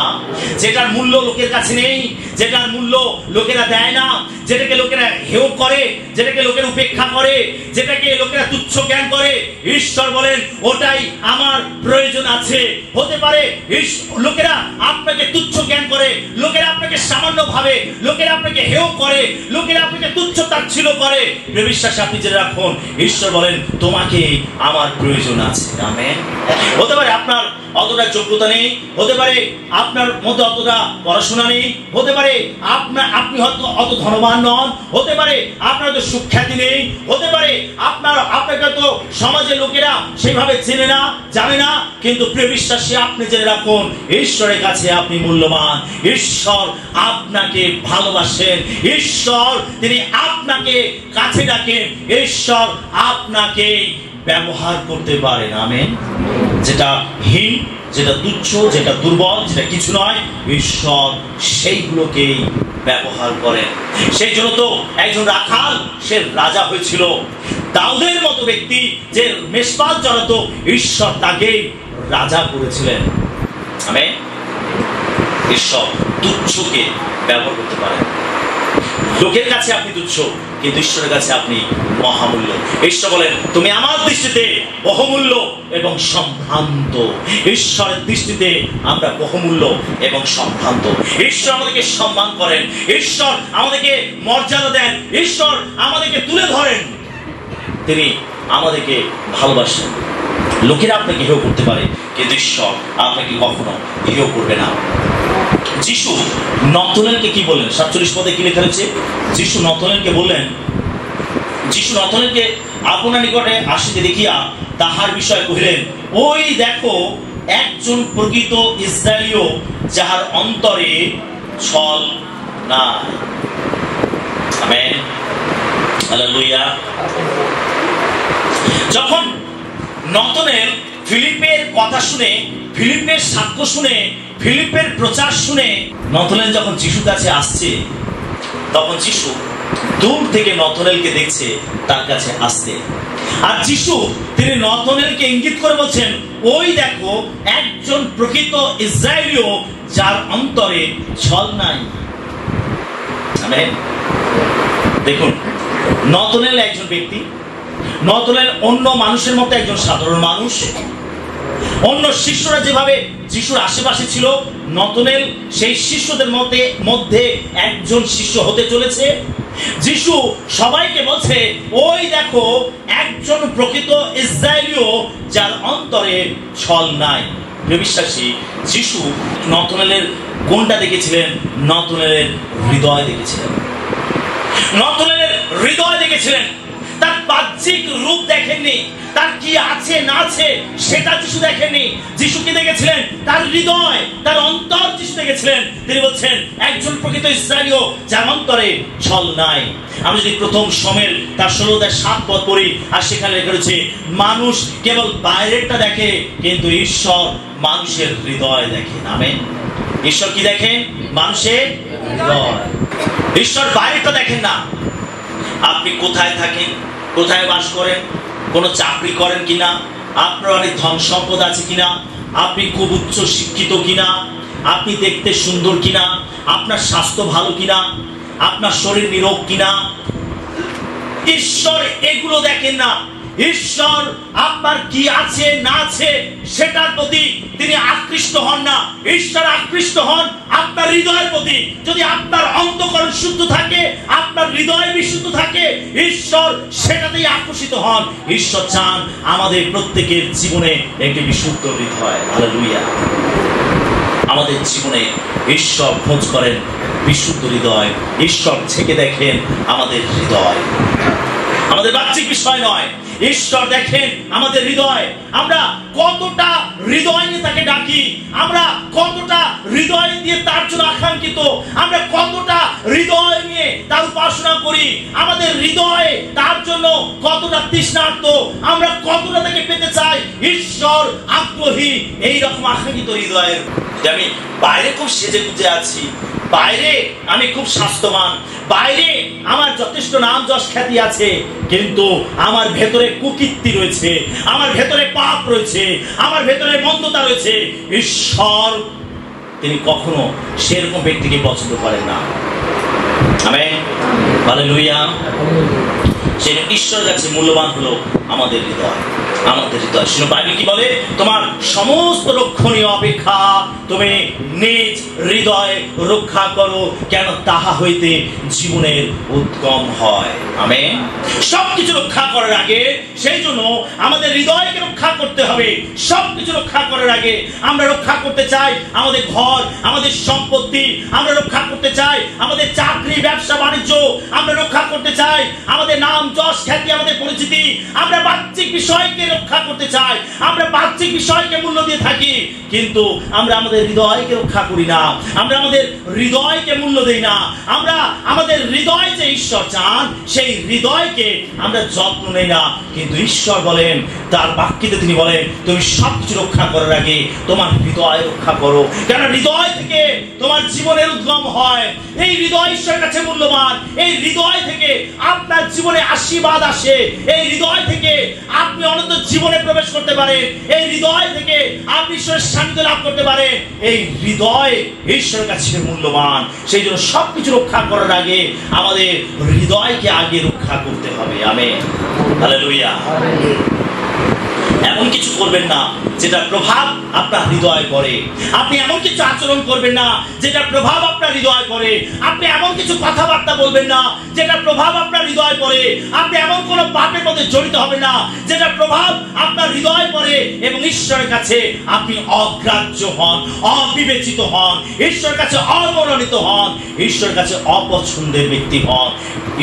যেটার মূল্য লোকের কাছে নেই, যেটার মূল্য লোকেরা দেয় না, যেটাকে লোকেরা হেয় করে, যেটাকে লোকেরা উপেক্ষা করে, যেটাকে লোকেরা তুচ্ছ জ্ঞান করে, ঈশ্বর বলেন ওটাই আমার প্রয়োজন আছে। হতে পারে লোকেরা আপনাকে তুচ্ছ জ্ঞান করে, লোকেরা আপনাকে সামান্য ভাবে, লোকেরা আপনাকে হেয় করে, লোকেরা আপনাকে তুচ্ছ তাচ্ছিল্য করে, বিশ্বাস আপনি জেনে রাখুন ঈশ্বর বলেন তোমাকে আমার প্রয়োজন আছে। আমেন। হতে পারে আপনার অতটা যোগ্যতা নেই, হতে পারে আপনার মধ্যে অতটা পড়াশোনা নেই, হতে পারে আপনি হয়তো অত ধনবান নন, হতে পারে আপনার হয়তো সুখ্যাতি নেই, হতে পারে আপনাকে তো সমাজের লোকেরা সেইভাবে চেনে না, জানে না, কিন্তু প্রিয় বিশ্বাসী আপনি জেনে রাখুন ঈশ্বরের কাছে আপনি মূল্যবান। ঈশ্বর আপনাকে ভালোবাসেন, ঈশ্বর তিনি আপনাকে কাছে ডাকেন, ঈশ্বর আপনাকে ব্যবহার করতে পারেন। আমেন। যেটা হীন, যেটা তুচ্ছ, যেটা দুর্বল, যেটা কিছু নয়, ঈশ্বর সেইগুলোকেই ব্যবহার করেন। সেই জন্য তো একজন রাখাল সে রাজা হয়েছিল, দাউদের মতো ব্যক্তি যে মেষপাল চড়াতো, ঈশ্বর তাকে রাজা করেছিলেন। আমেন। ঈশ্বর তুচ্ছকে ব্যবহার করতে পারেন। লোকের কাছে আপনি তুচ্ছ, কিন্তু ঈশ্বরের কাছে আপনি মহামূল্য। ঈশ্বর বলেন তুমি আমার দৃষ্টিতে বহুমূল্য এবং সম্ভ্রান্ত। ঈশ্বরের দৃষ্টিতে আমরা বহুমূল্য এবং সম্ভ্রান্ত। ঈশ্বর আমাদেরকে সম্মান করেন, ঈশ্বর আমাদেরকে মর্যাদা দেন, ঈশ্বর আমাদেরকে তুলে ধরেন, তিনি আমাদেরকে ভালোবাসেন। লোকেরা আপনাকে হেয় করতে পারে, কিন্তু ঈশ্বর আপনাকে কখনো হেয় করবে না। যিশু নথনেলকে কি বললেন? 47 পদে কি লেখা রয়েছে? যিশু নথনেলকে বললেন, যিশু নথনেলকে আপনার নিকটে আসিতে দেখিয়া তাহার বিষয় কহিলেন, ওই দেখো একজন প্রকৃত ইসরায়েলীয় যাহার অন্তরে ছল নাই। আমেন। হালেলুয়া। যখন নথনেল ফিলিপের কথা শুনে, ফিলিপের সাক্ষ্য শুনে, ফিলিপের প্রচার শুনে নথনেল যখন যিশুর কাছে আসছে, তখন যিশু দূর থেকে নতনেলকে দেখছে তার কাছে আসতে। আর যিশু তিনি নতনেলকে ইঙ্গিত করে বলছেন, ওই দেখো একজন প্রকৃত ইসরায়েলীয় যার অন্তরে ছল নাই। আমেন। দেখুন, নতনেল একজন ব্যক্তি, নতনেল অন্য মানুষের মতো একজন সাধারণ মানুষ। অন্য শিষ্যরা যেভাবে যিশুর আশেপাশে ছিল, নতনেল সেই শিষ্যদের মধ্যে একজন শিষ্য হতে চলেছে। যিশু সবাইকে বলছে, ওই দেখো একজন প্রকৃত ইসরায়েলীয় যার অন্তরে ছল নাই। বিশ্বাসী, যিশু নতনেলের কোনটা দেখেছিলেন? নতনেলের হৃদয় দেখেছিলেন। নতনেলের হৃদয় দেখেছিলেন। তার বাহ্যিক রূপ দেখেননি, তার কি আছে না আছে সেটা যিশু দেখেননি। যিশু কি দেখেছিলেন? তার হৃদয়, তার অন্তর যিশু দেখেছিলেন। তিনি বলছেন, একজন প্রকৃত ইসরায়েলীয় যার অন্তরে ছল নাই। আমি যদি প্রথম শমুয়েল তার 16:7 পড়ি, আর সেখানে লেখা রয়েছে, মানুষ কেবল বাইরেরটা দেখে, কিন্তু ঈশ্বর মানুষের হৃদয় দেখেন। আমেন। ঈশ্বর কি দেখেন? মানুষের হৃদয়। ঈশ্বর বাইরেরটা দেখেন না। আপনি কোথায় থাকেন, কোথায় বাস করেন, কোন চাকরি করেন কিনা, আপনার অনেক ধন সম্পদ আছে কিনা, আপনি খুব উচ্চ শিক্ষিত কিনা, আপনি দেখতে সুন্দর কিনা, আপনার স্বাস্থ্য ভালো কিনা, আপনার শরীর নিরোগ কিনা, ঈশ্বর এগুলো দেখেন না। ঈশ্বর আপনার কি আছে না আছে সেটার প্রতি তিনি আকৃষ্ট হন না। ঈশ্বর আকৃষ্ট হন আপনার হৃদয়ের প্রতি। যদি আপনার অন্তঃকরণ শুদ্ধ থাকে, আপনার হৃদয় বিশুদ্ধ থাকে, ঈশ্বর সেটাতেই আকর্ষিত হন। ঈশ্বর চান আমাদের প্রত্যেকের জীবনে একটি বিশুদ্ধ হৃদয়। হালেলুয়া। আমাদের জীবনে ঈশ্বর খোঁজ করেন বিশুদ্ধ হৃদয়। ঈশ্বর ছেকে দেখেন আমাদের হৃদয়, আমাদের বাহ্যিক বিষয় নয়। ঈশ্বর দেখেন আমাদের হৃদয়। আমরা কতটা হৃদয় নিয়ে তাকে ডাকি, আমরা কতটা হৃদয় দিয়ে তার জন্য আকাঙ্ক্ষিত, আমরা কতটা হৃদয় নিয়ে তার উপাসনা করি, আমাদের হৃদয়ে তার জন্য কতটা তৃষ্ণার্ত, আমরা কতটা তাকে পেতে চাই। ঈশ্বর আগ্রহী এইরকম আকাঙ্ক্ষিত হৃদয়ের। আমি বাইরে খুব সেজে গুজে আছি, বাইরে আমি খুব স্বাস্থ্যবান, বাইরে আমার যথেষ্ট নাম যশ খ্যাতি আছে, কিন্তু আমার ভেতরে কুকীর্তি রয়েছে, আমার ভেতরে পাপ রয়েছে, আমার ভেতরে মন্দতা রয়েছে। ঈশ্বর তিনি কখনো সেরকম ব্যক্তিকে পছন্দ করেন না। আমেন। হালেলুয়া। সেই ঈশ্বরের কাছে মূল্যবান হলো আমাদের হৃদয়, আমাদের হৃদয়। শুনো, বাইবেল কি বলে? তোমার সমস্ত রক্ষণীয় অপেক্ষা তুমি নিজ হৃদয় রক্ষা করো, কেন তাহা হইতে জীবনের উদ্গম হয়। আমেন। সবকিছু রক্ষা করার আগে সেই জন্য আমাদের হৃদয়কে রক্ষা করতে হবে। সবকিছু রক্ষা করার আগে আমরা রক্ষা করতে চাই আমাদের ঘর, আমাদের সম্পত্তি, আমরা রক্ষা করতে চাই আমাদের চাকরি, ব্যবসা বাণিজ্য, আমরা রক্ষা করতে চাই আমাদের নাম যশ খ্যাতি, আমাদের পরিচিতি, আমরা বাহ্যিক বিষয়কে রক্ষা করতে চাই, আমরা বাহ্যিক বিষয়কে মূল্য দিয়ে থাকি, কিন্তু আমরা আমাদের হৃদয়কে রক্ষা করি না, আমরা আমাদের হৃদয়কে মূল্য দেই না। আমরা আমাদের হৃদয় যে ঈশ্বর চান সেই হৃদয়কে আমরা যত্ন নেই না। কিন্তু ঈশ্বর বলেন, তার বাক্যে তিনি বলেন, তুমি সবকিছু রক্ষা করার আগে তোমার হৃদয় রক্ষা করো, কেন হৃদয় থেকে তোমার জীবনের উদ্গম হয়। এই হৃদয় ঈশ্বরের কাছে মূল্যবান। এই হৃদয় থেকে আপনার জীবনে আশীর্বাদ আসে, এই হৃদয় থেকে আপনি অনন্ত জীবনে প্রবেশ করতে পারেন, এই হৃদয় থেকে আপনি ঈশ্বরের সান্নিধ্য লাভ করতে পারেন। এই হৃদয় ঈশ্বরের কাছে মূল্যবান। সেই জন্য সবকিছু রক্ষা করার আগে আমাদের হৃদয়কে আগে রক্ষা করতে হবে। আমেন। হালেলুয়া। এমন কিছু করবেন না যেটা প্রভাব আপনার হৃদয় করে। আপনি এমন কিছু আচরণ করবেন না যেটা প্রভাব আপনার হৃদয় করে। আপনি এমন কিছু কথাবার্তা বলবেন না যেটা প্রভাব আপনার হৃদয় করে। আপনি এমন কোন পাপের মধ্যে জড়িত হবেন না যেটা প্রভাব আপনার হৃদয় করে এবং ঈশ্বরের কাছে আপনি অগ্রাহ্য হন, অবিবেচিত হন, ঈশ্বরের কাছে অমনোনীত হন, ঈশ্বরের কাছে অপছন্দের ব্যক্তি হন।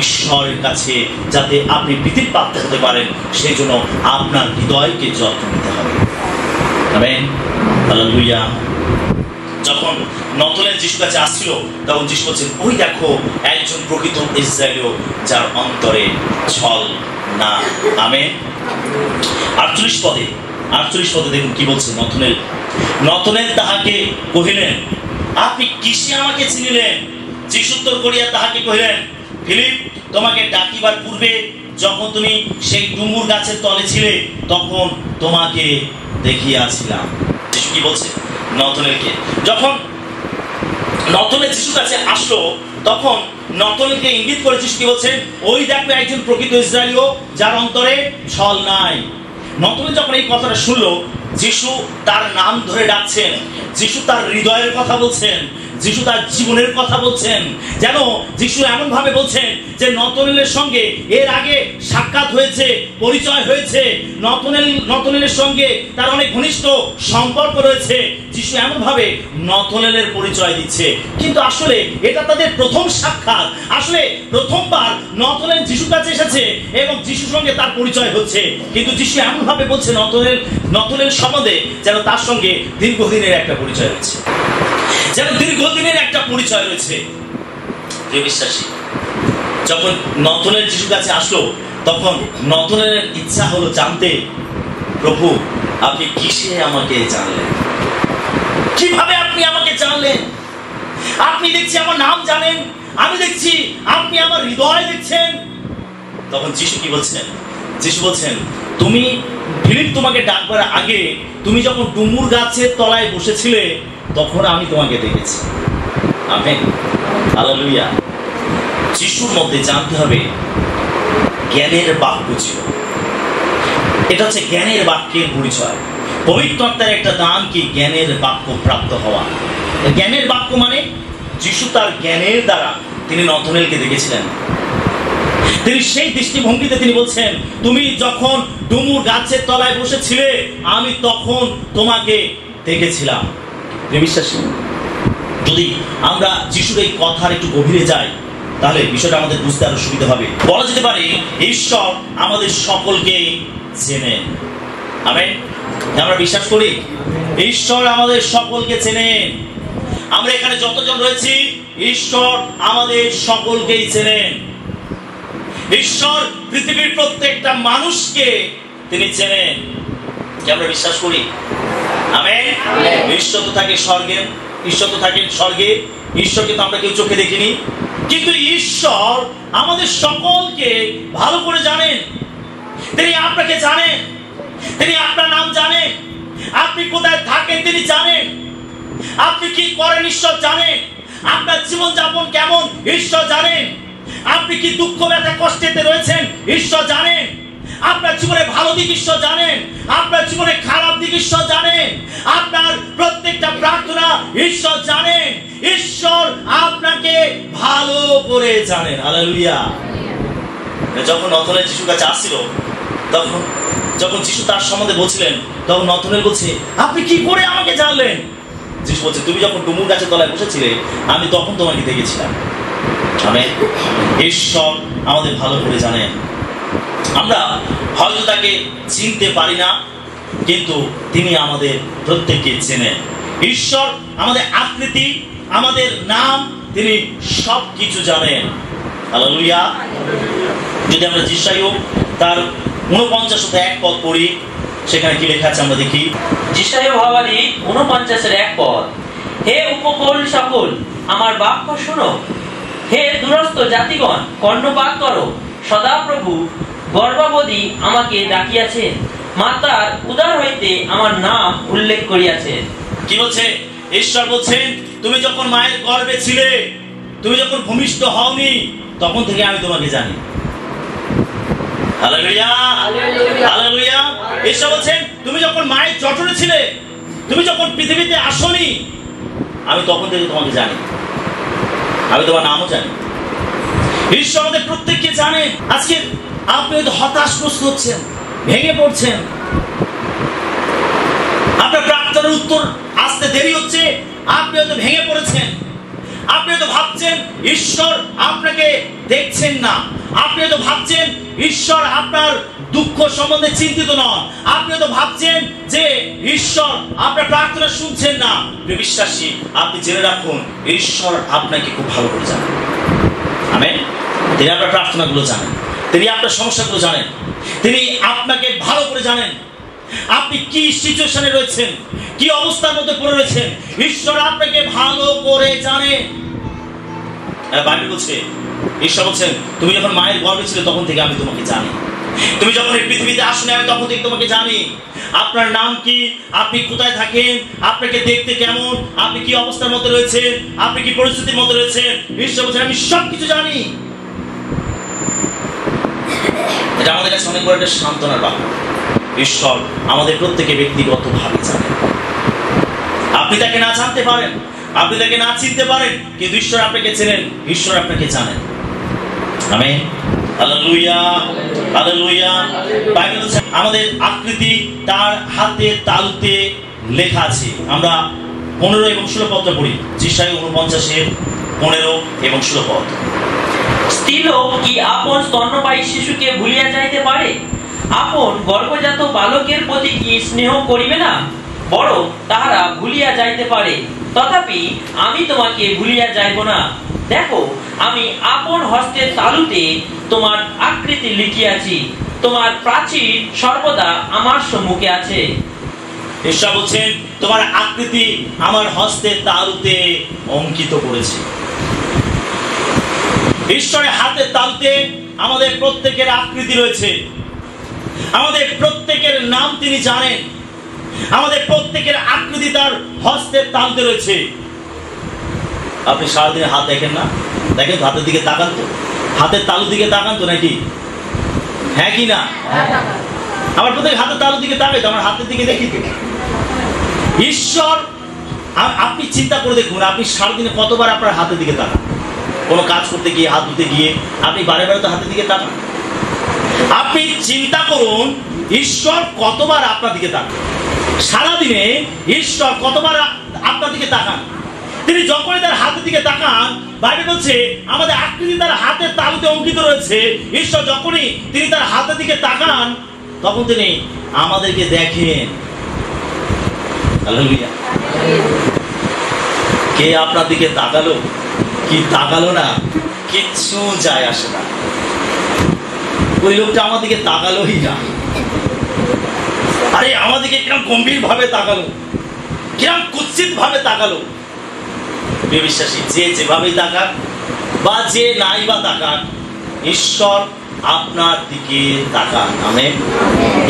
ঈশ্বরের কাছে যাতে আপনি প্রীতির পাত্র হতে পারেন, সেই জন্য আপনার হৃদয়কে যত্ন নিতে হবে। আমেন। হালেলুয়া। যখন নতনেল যিশুর কাছে আসছিল, তখন যিশু বলছেন, ওই দেখো একজন প্রকৃত ইসরায়েলীয় যার অন্তরে ছল না। আমেন। 48 পদে দেখুন কি বলছে নতনেল তাহাকে কহিলেন, আপনি কিসে আমাকে চিনিলেন? যিশু উত্তর করিয়া তাহাকে কহিলেন, ফিলিপ, তোমাকে ডাকিবার পূর্বে যখন তুমি সেই ডুমুর গাছের তলে ছিলে তখন তোমাকে দেখিয়াছিলাম। যিশু কি বলছে নতনেলকে? যখন নতনেল যিশুর কাছে আসলো তখন নতনেলকে ইঙ্গিত করে যিশু কি বলছেন? ওই দেখো একজন প্রকৃত ইসরায়েলীয় যার অন্তরে ছল নাই। নতনেল যখন এই কথাটা শুনলো, যিশু তার নাম ধরে ডাকছেন, যিশু তার হৃদয়ের কথা বলছেন, যিশু তার জীবনের কথা বলছেন। যেন যিশু এমন ভাবে বলছেন যে নতনেলের সঙ্গে এর আগে সাক্ষাৎ হয়েছে, পরিচয় হয়েছে, নতনেলের সঙ্গে তার অনেক ঘনিষ্ঠ সম্পর্ক রয়েছে। যিশু এমন ভাবে নতনেলের পরিচয় দিচ্ছে, কিন্তু আসলে এটা তাদের প্রথম সাক্ষাৎ। আসলে প্রথমবার নতনেল যিশুর কাছে এসেছে এবং যিশুর সঙ্গে তার পরিচয় হচ্ছে, কিন্তু যিশু এমন ভাবে বলছে নতনেল সম্বন্ধে যেন তার সঙ্গে দীর্ঘদিনের একটা পরিচয় রয়েছে, যেন দীর্ঘদিনের একটা পরিচয় রয়েছে। প্রিয় বিশ্বাসী, যখন নতনেল যিশুর কাছে আসলো তখন নতনেলের ইচ্ছা হলো জানতে, প্রভু আপনি কিসে আমাকে জানলেন? কিভাবে আপনি আমাকে জানলেন? আপনি দেখছি আমার নাম জানেন, আমি দেখছি আপনি আমার হৃদয় দেখছেন। তখন যিশু কি বলছেন? যিশু বলছেন, তুমি ফিলিপ তোমাকে ডাকবার আগে তুমি যখন ডুমুর গাছের তলায় বসেছিলে তখন আমি তোমাকে দেখেছি। Amen, hallelujah. যিশুর মধ্যে জানতে হবে জ্ঞানের বাক্য ছিল। এটা হচ্ছে জ্ঞানের বাক্যের পরিচয়। পবিত্র আত্মার একটা দান কি জ্ঞানের বাক্য প্রাপ্ত হওয়া। জ্ঞানের বাক্য মানে যিশু তার জ্ঞানের দ্বারা তিনি নতনেলকে দেখেছিলেন। তিনি সেই দৃষ্টিভঙ্গিতে তিনি বলছেন, তুমি যখন ডুমুর গাছের তলায় বসেছিলে আমি তখন তোমাকে দেখেছিলাম। বিশ্বাসী, যদি আমরা যিশুর এই কথার একটু গভীরে যাই তাহলে বিষয়টা আমাদের বুঝতে আরো সুবিধা হবে। বলা যেতে পারে ঈশ্বর আমাদের সকলকে চেনেন। আমেন, আমরা বিশ্বাস করি ঈশ্বর আমাদের সকলকে চেনেন। আমরা এখানে যতজন রয়েছি ঈশ্বর আমাদের সকলকেই চেনেন। ঈশ্বর পৃথিবীর প্রত্যেকটা মানুষকে তিনি চেনেন, আমরা বিশ্বাস করি। আমেন। ঈশ্বর তো থাকে স্বর্গে, ঈশ্বর তো থাকেন স্বর্গে, ঈশ্বরকে তো আমরা কেউ চোখে দেখিনি, কিন্তু ঈশ্বর আমাদের সকলকে ভালো করে জানেন। তিনি আপনাকে জানেন, তিনি আপনার নাম জানেন, আপনি কোথায় থাকেন তিনি জানেন, আপনি কি করেন ঈশ্বর জানেন, আপনার জীবনযাপন কেমন ঈশ্বর জানেন, আপনি কি দুঃখ ব্যথা কষ্টেতে রয়েছেন ঈশ্বর জানেন, আপনার জীবনে ভালো দিক ঈশ্বর জানেন, আপনার জীবনে খারাপ দিক ঈশ্বর জানেন, আপনার প্রত্যেকটা প্রার্থনা ঈশ্বর জানেন। ঈশ্বর আপনাকে ভালো করে জানেন। হালেলুয়া। যখন নতনেল যিশুর কাছে আসছিল তখন যখন যিশু তার সম্বন্ধে বলছিলেন তখন নতনেল বলছে, আপনি কি করে আমাকে জানলেন? যিশু বলছে, তুমি যখন ডুমুর গাছের তলায় বসেছিলে আমি তখন তোমাকে দেখেছিলাম। আমেন। ঈশ্বর আমাদের ভালো করে জানেন। আমরা হয়তো তাকে চিনতে পারি না, কিন্তু তিনি আমাদের প্রত্যেককে চেনেন। ঈশ্বর আমাদের আকৃতি, আমাদের নাম, তিনি সব কিছু জানেন। হালেলুয়া। যদি আমরা যিশাইও তার 49-1 পদ পড়ি, সেখানে কি লেখা আছে আমরা দেখি। যিশাইও ভাবালি 49-1 পদ। হে উপকূল সকল আমার বাক্য শোনো, হে দূরস্থ জাতিগণ কর্ণপাত করো। সদাপ্রভু গর্ভবতী আমাকে ডাকিয়াছেন, মাতার উদর হইতে আমার নাম উল্লেখ করিয়াছেন। কি বলছে? ঈশ্বর বলছেন, তুমি যখন মায়ের গর্ভে ছিলে, তুমি যখন ভূমিষ্ঠ হওনি, তখন থেকে আমি তোমাকে জানি। Hallelujah, hallelujah. ঈশ্বর বলছেন, তুমি যখন মায়ের জঠরে ছিলে, তুমি যখন পৃথিবীতে আসনি, আমি তখন থেকে তোমাকে জানি, আমি তোমার নামও জানি। ঈশ্বর আমাদের প্রত্যেককে জানেন। আজকে আপনি হয়তো হতাশগ্রস্ত হচ্ছেন, ভেঙে পড়ছেন, আপনার প্রার্থনার উত্তর আসতে দেরি হচ্ছে, আপনি হয়তো ভেঙে পড়েছেন, আপনি হয়তো ভাবছেন ঈশ্বর আপনাকে দেখছেন না, আপনি হয়তো ভাবছেন ঈশ্বর আপনার দুঃখ সম্বন্ধে চিন্তিত নন, আপনি হয়তো ভাবছেন যে ঈশ্বর আপনার প্রার্থনা শুনছেন না। বিশ্বাসী, আপনি জেনে রাখুন ঈশ্বর আপনাকে খুব ভালো করে জানেন। আমেন। তিনি আপনার প্রার্থনাগুলো জানেন, তিনি আপনার সমস্যাগুলো জানেন, তিনি আপনাকে ভালো করে জানেন। আপনি কি সিচুয়েশনে রয়েছেন, কি অবস্থার মধ্যে পড়ে রয়েছেন, ঈশ্বর আপনাকে ভালো করে জানেন। বাইবেল বলছে, ঈশ্বর বলছেন, তুমি যখন মায়ের গর্ভে ছিলে তখন থেকে আমি তোমাকে জানি, তুমি যখন এই পৃথিবীতে আসলে আমি তখন থেকে তোমাকে জানি। আপনার নাম কি, আপনি কোথায় থাকেন, আপনাকে দেখতে কেমন, আপনি কি অবস্থার মধ্যে রয়েছেন, আপনি কি পরিস্থিতির মধ্যে রয়েছেন, ঈশ্বর বলছেন আমি সবকিছু জানি। এটা আমাদের কাছে অনেক বড় একটা সান্ত্বনার বাক্য। ঈশ্বর আমাদের প্রত্যেকে ব্যক্তিগতভাবে জানেন। আপনি তাকে না জানতে পারেন, আপনি তাকে না চিনতে পারেন, কিন্তু ঈশ্বর আপনাকে চেনেন, ঈশ্বর আপনাকে জানেন। Amen, hallelujah, hallelujah. বাইবেল বলছে আমাদের আকৃতি তার হাতের তালুতে লেখা আছে। আমরা 15 এবং 16 পদ পড়ি। যিশায়া 49-15 এবং 16 পদ। স্ত্রীলোক কি আপন স্তন্যপায়ী শিশুকে ভুলিয়া যাইতে পারে? আপন গর্ভজাত বালকের প্রতি কি স্নেহ করিবে না? বড় তাহারা ভুলিয়া যাইতে পারে, তথাপি আমি তোমাকে ভুলিয়া যাইব না। দেখো, আমি আপন হস্তের তালুতে তোমার আকৃতি লিখিয়াছি, তোমার প্রাচীর সর্বদা আমার সম্মুখে আছে। ঈশ্বর বলছেন তোমার আকৃতি আমার হস্তের তালুতে অঙ্কিত করেছি। ঈশ্বরের হাতের তালুতে আমাদের প্রত্যেকের আকৃতি রয়েছে, আমাদের প্রত্যেকের নাম তিনি জানেন, আমাদের প্রত্যেকের আকৃতি তার হস্তের তালুতে রয়েছে। আপনি সারাদিনে হাত দেখেন না? দেখেন, হাতের দিকে তাকান তো, হাতের তালুর দিকে তাকান তো নাকি? হ্যাঁ কি না? আমার প্রত্যেক হাতের তালুর দিকে তাকাই তো, আমার হাতের দিকে দেখি তো। ঈশ্বর, আপনি চিন্তা করে দেখুন, আপনি সারাদিনে কতবার আপনার হাতের দিকে তাকান? কোনো কাজ করতে গিয়ে, হাত ধুতে গিয়ে আপনি বারে বারে তো হাতের দিকে তাকান। আপনি চিন্তা করুন, ঈশ্বর কতবার আপনার দিকে তাকান? সারাদিনে ঈশ্বর কতবার আপনার দিকে তাকান? তিনি যখনই তার হাতের দিকে তাকান, বাইবেল বলছে আমাদের আকৃতি তার হাতের তালুতে অঙ্কিত রয়েছে। ঈশ্বর যখনই তিনি তার হাতের দিকে তাকান, তখন তিনি আমাদেরকে দেখেন। হালেলুয়া। কে আপনার দিকে তাকালো কি তাকালো না, কিচ্ছু যায় আসে না। ওই লোকটা আমার দিকে তাকালোই না। আরে আমাদেরকে কিরম গম্ভীর ভাবে তাকালো, কিরম কুৎসিত ভাবে তাকালো। বিশ্বাসী, যে যেভাবেই তাকান বা যে নাই বা তাকান, ঈশ্বর আপনার দিকে তাকান। আমেন।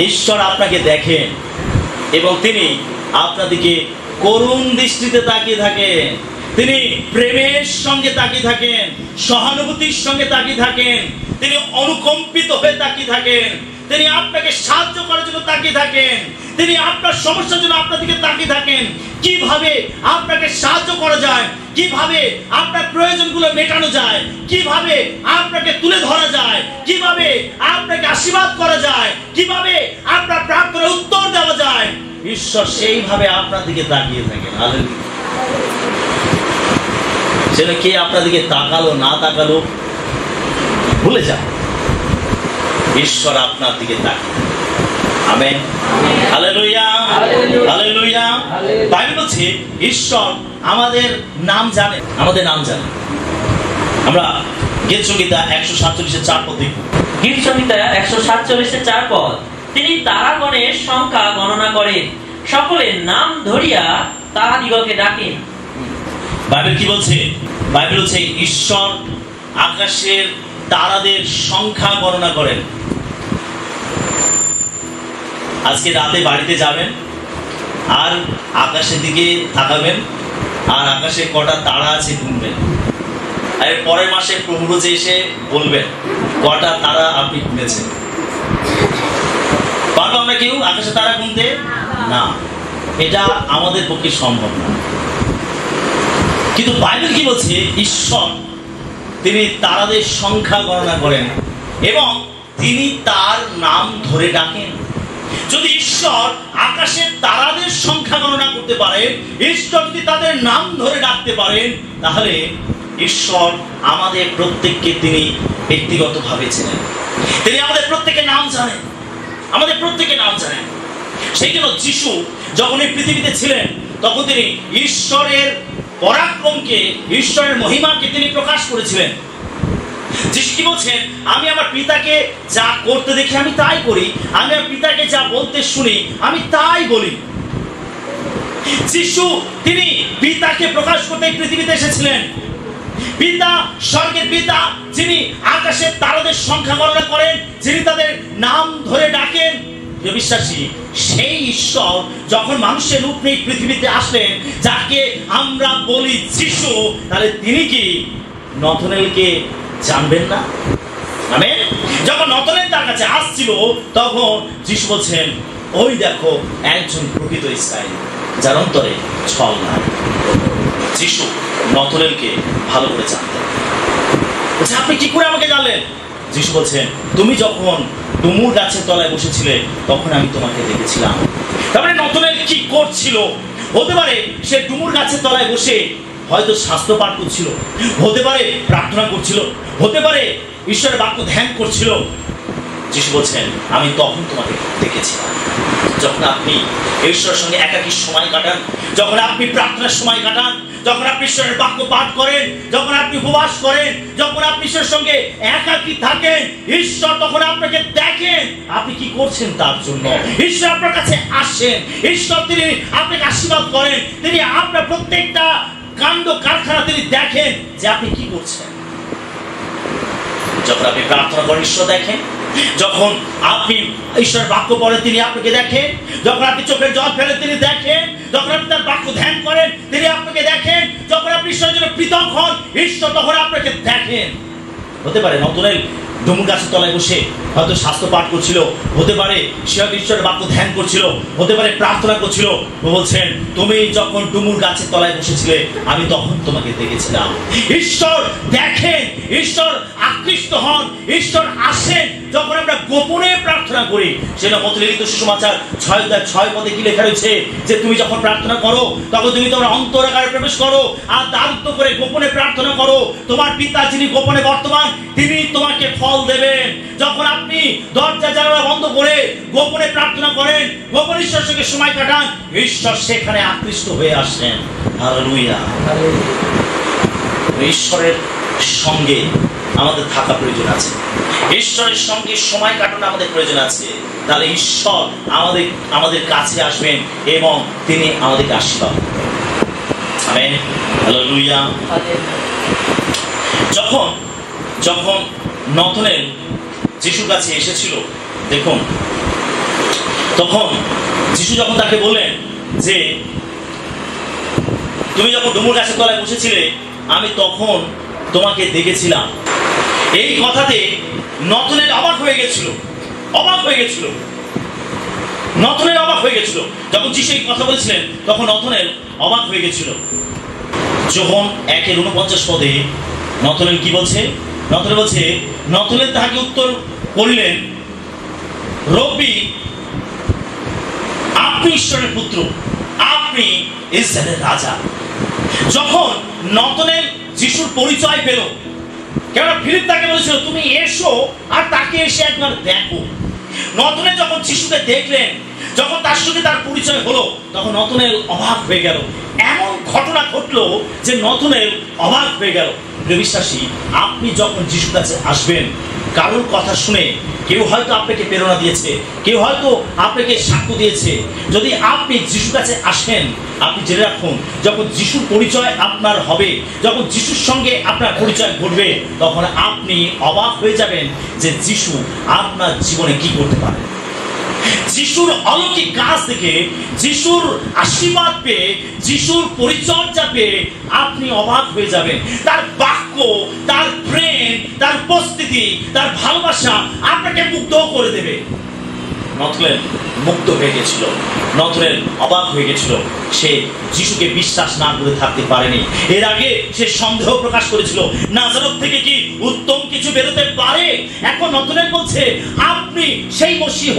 ঈশ্বর আপনাকে দেখেন এবং তিনি আপনার দিকে করুণ দৃষ্টিতে তাকিয়ে থাকেন। তিনি প্রেমের সঙ্গে তাকিয়ে থাকেন, সহানুভূতির সঙ্গে তাকিয়ে থাকেন, তিনি অনুকম্পিত হয়ে তাকিয়ে থাকেন, তিনি আপনাকে সাহায্য করার জন্য তাকিয়ে থাকেন, তিনি আপনার সমস্যার জন্য আপনার দিকে তাকিয়ে থাকেন। কিভাবে আপনাকে সাহায্য করা যায়, কিভাবে আপনার প্রয়োজনগুলো মেটানো যায়, কিভাবে আপনাকে তুলে ধরা যায়, কিভাবে আপনাকে আশীর্বাদ করা যায়, কিভাবে আপনার প্রার্থনার উত্তর দেওয়া যায়, ঈশ্বর সেইভাবে আপনার দিকে তাকিয়ে থাকেন। হালেলুয়া। সেটা কে আপনার দিকে তাকালো না তাকালো ভুলে যান, ঈশ্বর আপনার দিকে তাকিয়ে। Amen, hallelujah, hallelujah. বাইবেল বলছে ঈশ্বর আমাদের নাম জানেন, আমাদের নাম জানেন। আমরা গীত সংহিতা 147-4 পদ দেখব। গীত সংহিতা 147-4 পদ। তিনি তারাগণের সংখ্যা গণনা করেন, সকলের নাম ধরিয়া তাহাদিগকে ডাকেন। বাইবেল কি বলছে? বাইবেল বলছে ঈশ্বর আকাশের তারাদের সংখ্যা গণনা করেন। আজকে রাতে বাড়িতে যাবেন আর আকাশের দিকে তাকাবেন আর আকাশে কটা তারা আছে গুনবেন। আর পরের মাসে প্রভুরোজে এসে বলবেন কটা তারা আপনি গুনেছেন। পারবো আমরা কেউ আকাশে তারা গুনতে? না, এটা আমাদের পক্ষে সম্ভব না। কিন্তু বাইবেল কি বলছে? ঈশ্বর তিনি তারাদের সংখ্যা গণনা করেন এবং তিনি তার নাম ধরে ডাকেন। যদি ঈশ্বর আকাশের তারাদের সংখ্যা গণনা করতে পারেন, ঈশ্বর যদি তাদের নাম ধরে ডাকতে পারেন, তাহলে ঈশ্বর আমাদের প্রত্যেককে তিনি ব্যক্তিগতভাবে চেনেন। তিনি আমাদের প্রত্যেকের নাম জানেন, আমাদের প্রত্যেকের নাম জানেন। সেই জন্য যিশু যখন এই পৃথিবীতে ছিলেন, তখন তিনি ঈশ্বরের পরাক্রমকে, ঈশ্বরের মহিমাকে তিনি প্রকাশ করেছিলেন। যিশু কি বলছেন? আমি আমার পিতাকে যা করতে দেখি আমি তাই করি, আমি আমার পিতাকে যা বলতে শুনি আমি তাই বলি। যিশু তিনি পিতাকে প্রকাশ করতে পৃথিবীতে এসেছিলেন, পিতা, স্বর্গের পিতা, যিনি আকাশের তারাদের সংখ্যা গণনা করেন, যিনি তাদের নাম ধরে ডাকেন, বিশ্বাসী সেই ঈশ্বর যখন মানুষের রূপ নিয়ে পৃথিবীতে আসলেন, যাকে আমরা বলি যিশু, তাহলে তিনি কি নথনেলকে জানবেন না? আমেন। যখন নথনেল তার কাছে আসছিল, তখন যিশু বলছেন, ওই দেখো একজন প্রকৃত ইসরায়েল, যার অন্তরে ছল নাই। যিশু নথনেলকে ভালো করে জানতেন। বলছে, আপনি কি করে আমাকে জানলেন? যিশু বলছেন, তুমি যখন ডুমুর গাছের তলায় বসেছিলে, তখন আমি তোমাকে দেখেছিলাম। তারপরে নথনেল কি করছিল? হতে পারে সে ডুমুর গাছের তলায় বসে হয়তো শাস্ত্র পাঠ করছিল, হতে পারে প্রার্থনা করছিল, হতে পারে ঈশ্বরের বাক্য ধ্যান করছিল। যিশু বলছেন, আমি তখন তোমাকে দেখেছিলাম। যখন আপনি ঈশ্বরের সঙ্গে একাকী সময় কাটান, যখন আপনি প্রার্থনার সময় কাটান, যখন আপনি ঈশ্বরের বাক্য পাঠ করেন, যখন আপনি উপবাস করেন, যখন আপনি ঈশ্বরের সঙ্গে একাকী থাকেন, ঈশ্বর তখন আপনাকে দেখেন আপনি কি করছেন তার জন্য। ঈশ্বর আপনার কাছে আসেন, ঈশ্বর তিনি আপনাকে আশীর্বাদ করেন, তিনি আপনার প্রত্যেকটা কাণ্ড কারখানা তিনি দেখেন যে আপনি কি করছেন। যখন আপনি প্রার্থনা করেন, ঈশ্বর দেখেন। যখন আপনি ঈশ্বরের বাক্য পড়েন, তিনি আপনাকে দেখেন। যখন আপনি চোখের জল ফেলেন, তিনি দেখেন। যখন আপনি তার বাক্য ধ্যান করেন, তিনি আপনাকে দেখেন। যখন আপনি ঈশ্বরের জন্য পৃথক হন, ঈশ্বর তখন আপনাকে দেখেন। হতে পারে নথনেল ডুমুর গাছের তলায় বসে হয়তো শাস্ত্র পাঠ করছিল, হতে পারে সে হয়তো ঈশ্বরের বাক্য ধ্যান করছিল, হতে পারে প্রার্থনা করছিল। ও বলছেন, তুমি যখন ডুমুর গাছের তলায় বসেছিলে, আমি তখন তোমাকে দেখেছিলাম। ঈশ্বর দেখেন, ঈশ্বর আকৃষ্ট হন, ঈশ্বর আসেন যখন আমরা গোপনে প্রার্থনা করি। সেটা মতে লিখিত সুসমাচার 6 পদে কি লেখা রয়েছে যে তুমি যখন প্রার্থনা করো, তখন তুমি তোমার অন্তরাগারে প্রবেশ করো আর দ্বারস্থ করে গোপনে প্রার্থনা করো। তোমার পিতা যিনি গোপনে বর্তমান, তিনি তোমাকে ফল দেবেন। যখন আপনি দরজা জানালা বন্ধ করে গোপনে প্রার্থনা করেন, গোপনে ঈশ্বরের সঙ্গে সময় কাটান, ঈশ্বর সেখানে আকৃষ্ট হয়ে আসেন। হালেলুয়া। ঈশ্বরের সঙ্গে আমাদের থাকা প্রয়োজন আছে, ঈশ্বরের সঙ্গে সময় কাটানো আমাদের প্রয়োজন আছে। তাহলে ঈশ্বর আমাদের কাছে আসবেন এবং তিনি আমাদেরকে আশীর্বাদ করবেন। আমেন। হালেলুয়া। যখন নথনেল যিশুর কাছে এসেছিল, দেখুন, তখন যিশু যখন তাকে বললেন যে তুমি যখন ডুমুর গাছের তলায় বসেছিলে, আমি তখন তোমাকে দেখেছিলাম। এই কথাতে নথনেল অবাক হয়ে গেছিল। নথনেল অবাক হয়ে গেছিল। যখন যিশু এই কথা বলেছিলেন, তখন নথনেল অবাক হয়ে গেছিল। যখন 1:49 পদে নথনেল কি বলছে? নথনেল বলছে, নথনেল তাহাকে উত্তর করিলেন, রব্বি, আপনি ঈশ্বরের পুত্র, আপনি ইসরায়েলের রাজা। যখন নথনেল যিশুর পরিচয় পেল, কেননা ফিলিপ তাকে বলেছিল তুমি এসো আর তাকে এসে একবার দেখো। নথনেল যখন যিশুকে দেখলেন, যখন তার সঙ্গে তার পরিচয় হলো, তখন নথনেল অবাক হয়ে গেল। এমন ঘটনা ঘটলো যে নথনেল অবাক হয়ে গেল। বিশ্বাসী, আপনি যখন যিশুর কাছে আসবেন, কারোর কথা শুনে কেউ হয়তো আপনাকে প্রেরণা দিয়েছে, কেউ হয়তো আপনাকে সাক্ষ্য দিয়েছে। যদি আপনি যিশুর কাছে আসেন, আপনি জেনে রাখুন, যখন যিশুর পরিচয় আপনার হবে, যখন যিশুর সঙ্গে আপনার পরিচয় ঘটবে, তখন আপনি অবাক হয়ে যাবেন যে যিশু আপনার জীবনে কি করতে পারে। যিশুর অলৌকিক কাজ থেকে, যিশুর আশীর্বাদ পেয়ে, যিশুর পরিচর্যা পেয়ে আপনি অবাক হয়ে যাবেন। তার বাক্য, তার প্রেম, তার উপস্থিতি, তার ভালোবাসা আপনাকে মুগ্ধ করে দেবে। নথনেল মুগ্ধ হয়ে গেছিল, নথনেল অবাক হয়ে গেছিল। সে যিশুকে বিশ্বাস না করে থাকতে পারেনি। এর আগে সে সন্দেহ প্রকাশ করেছিল, নাজারত থেকে কি উত্তম কিছু বেরোতে পারে? এখন নথনেল বলছে, আপনি সেই মসিহ,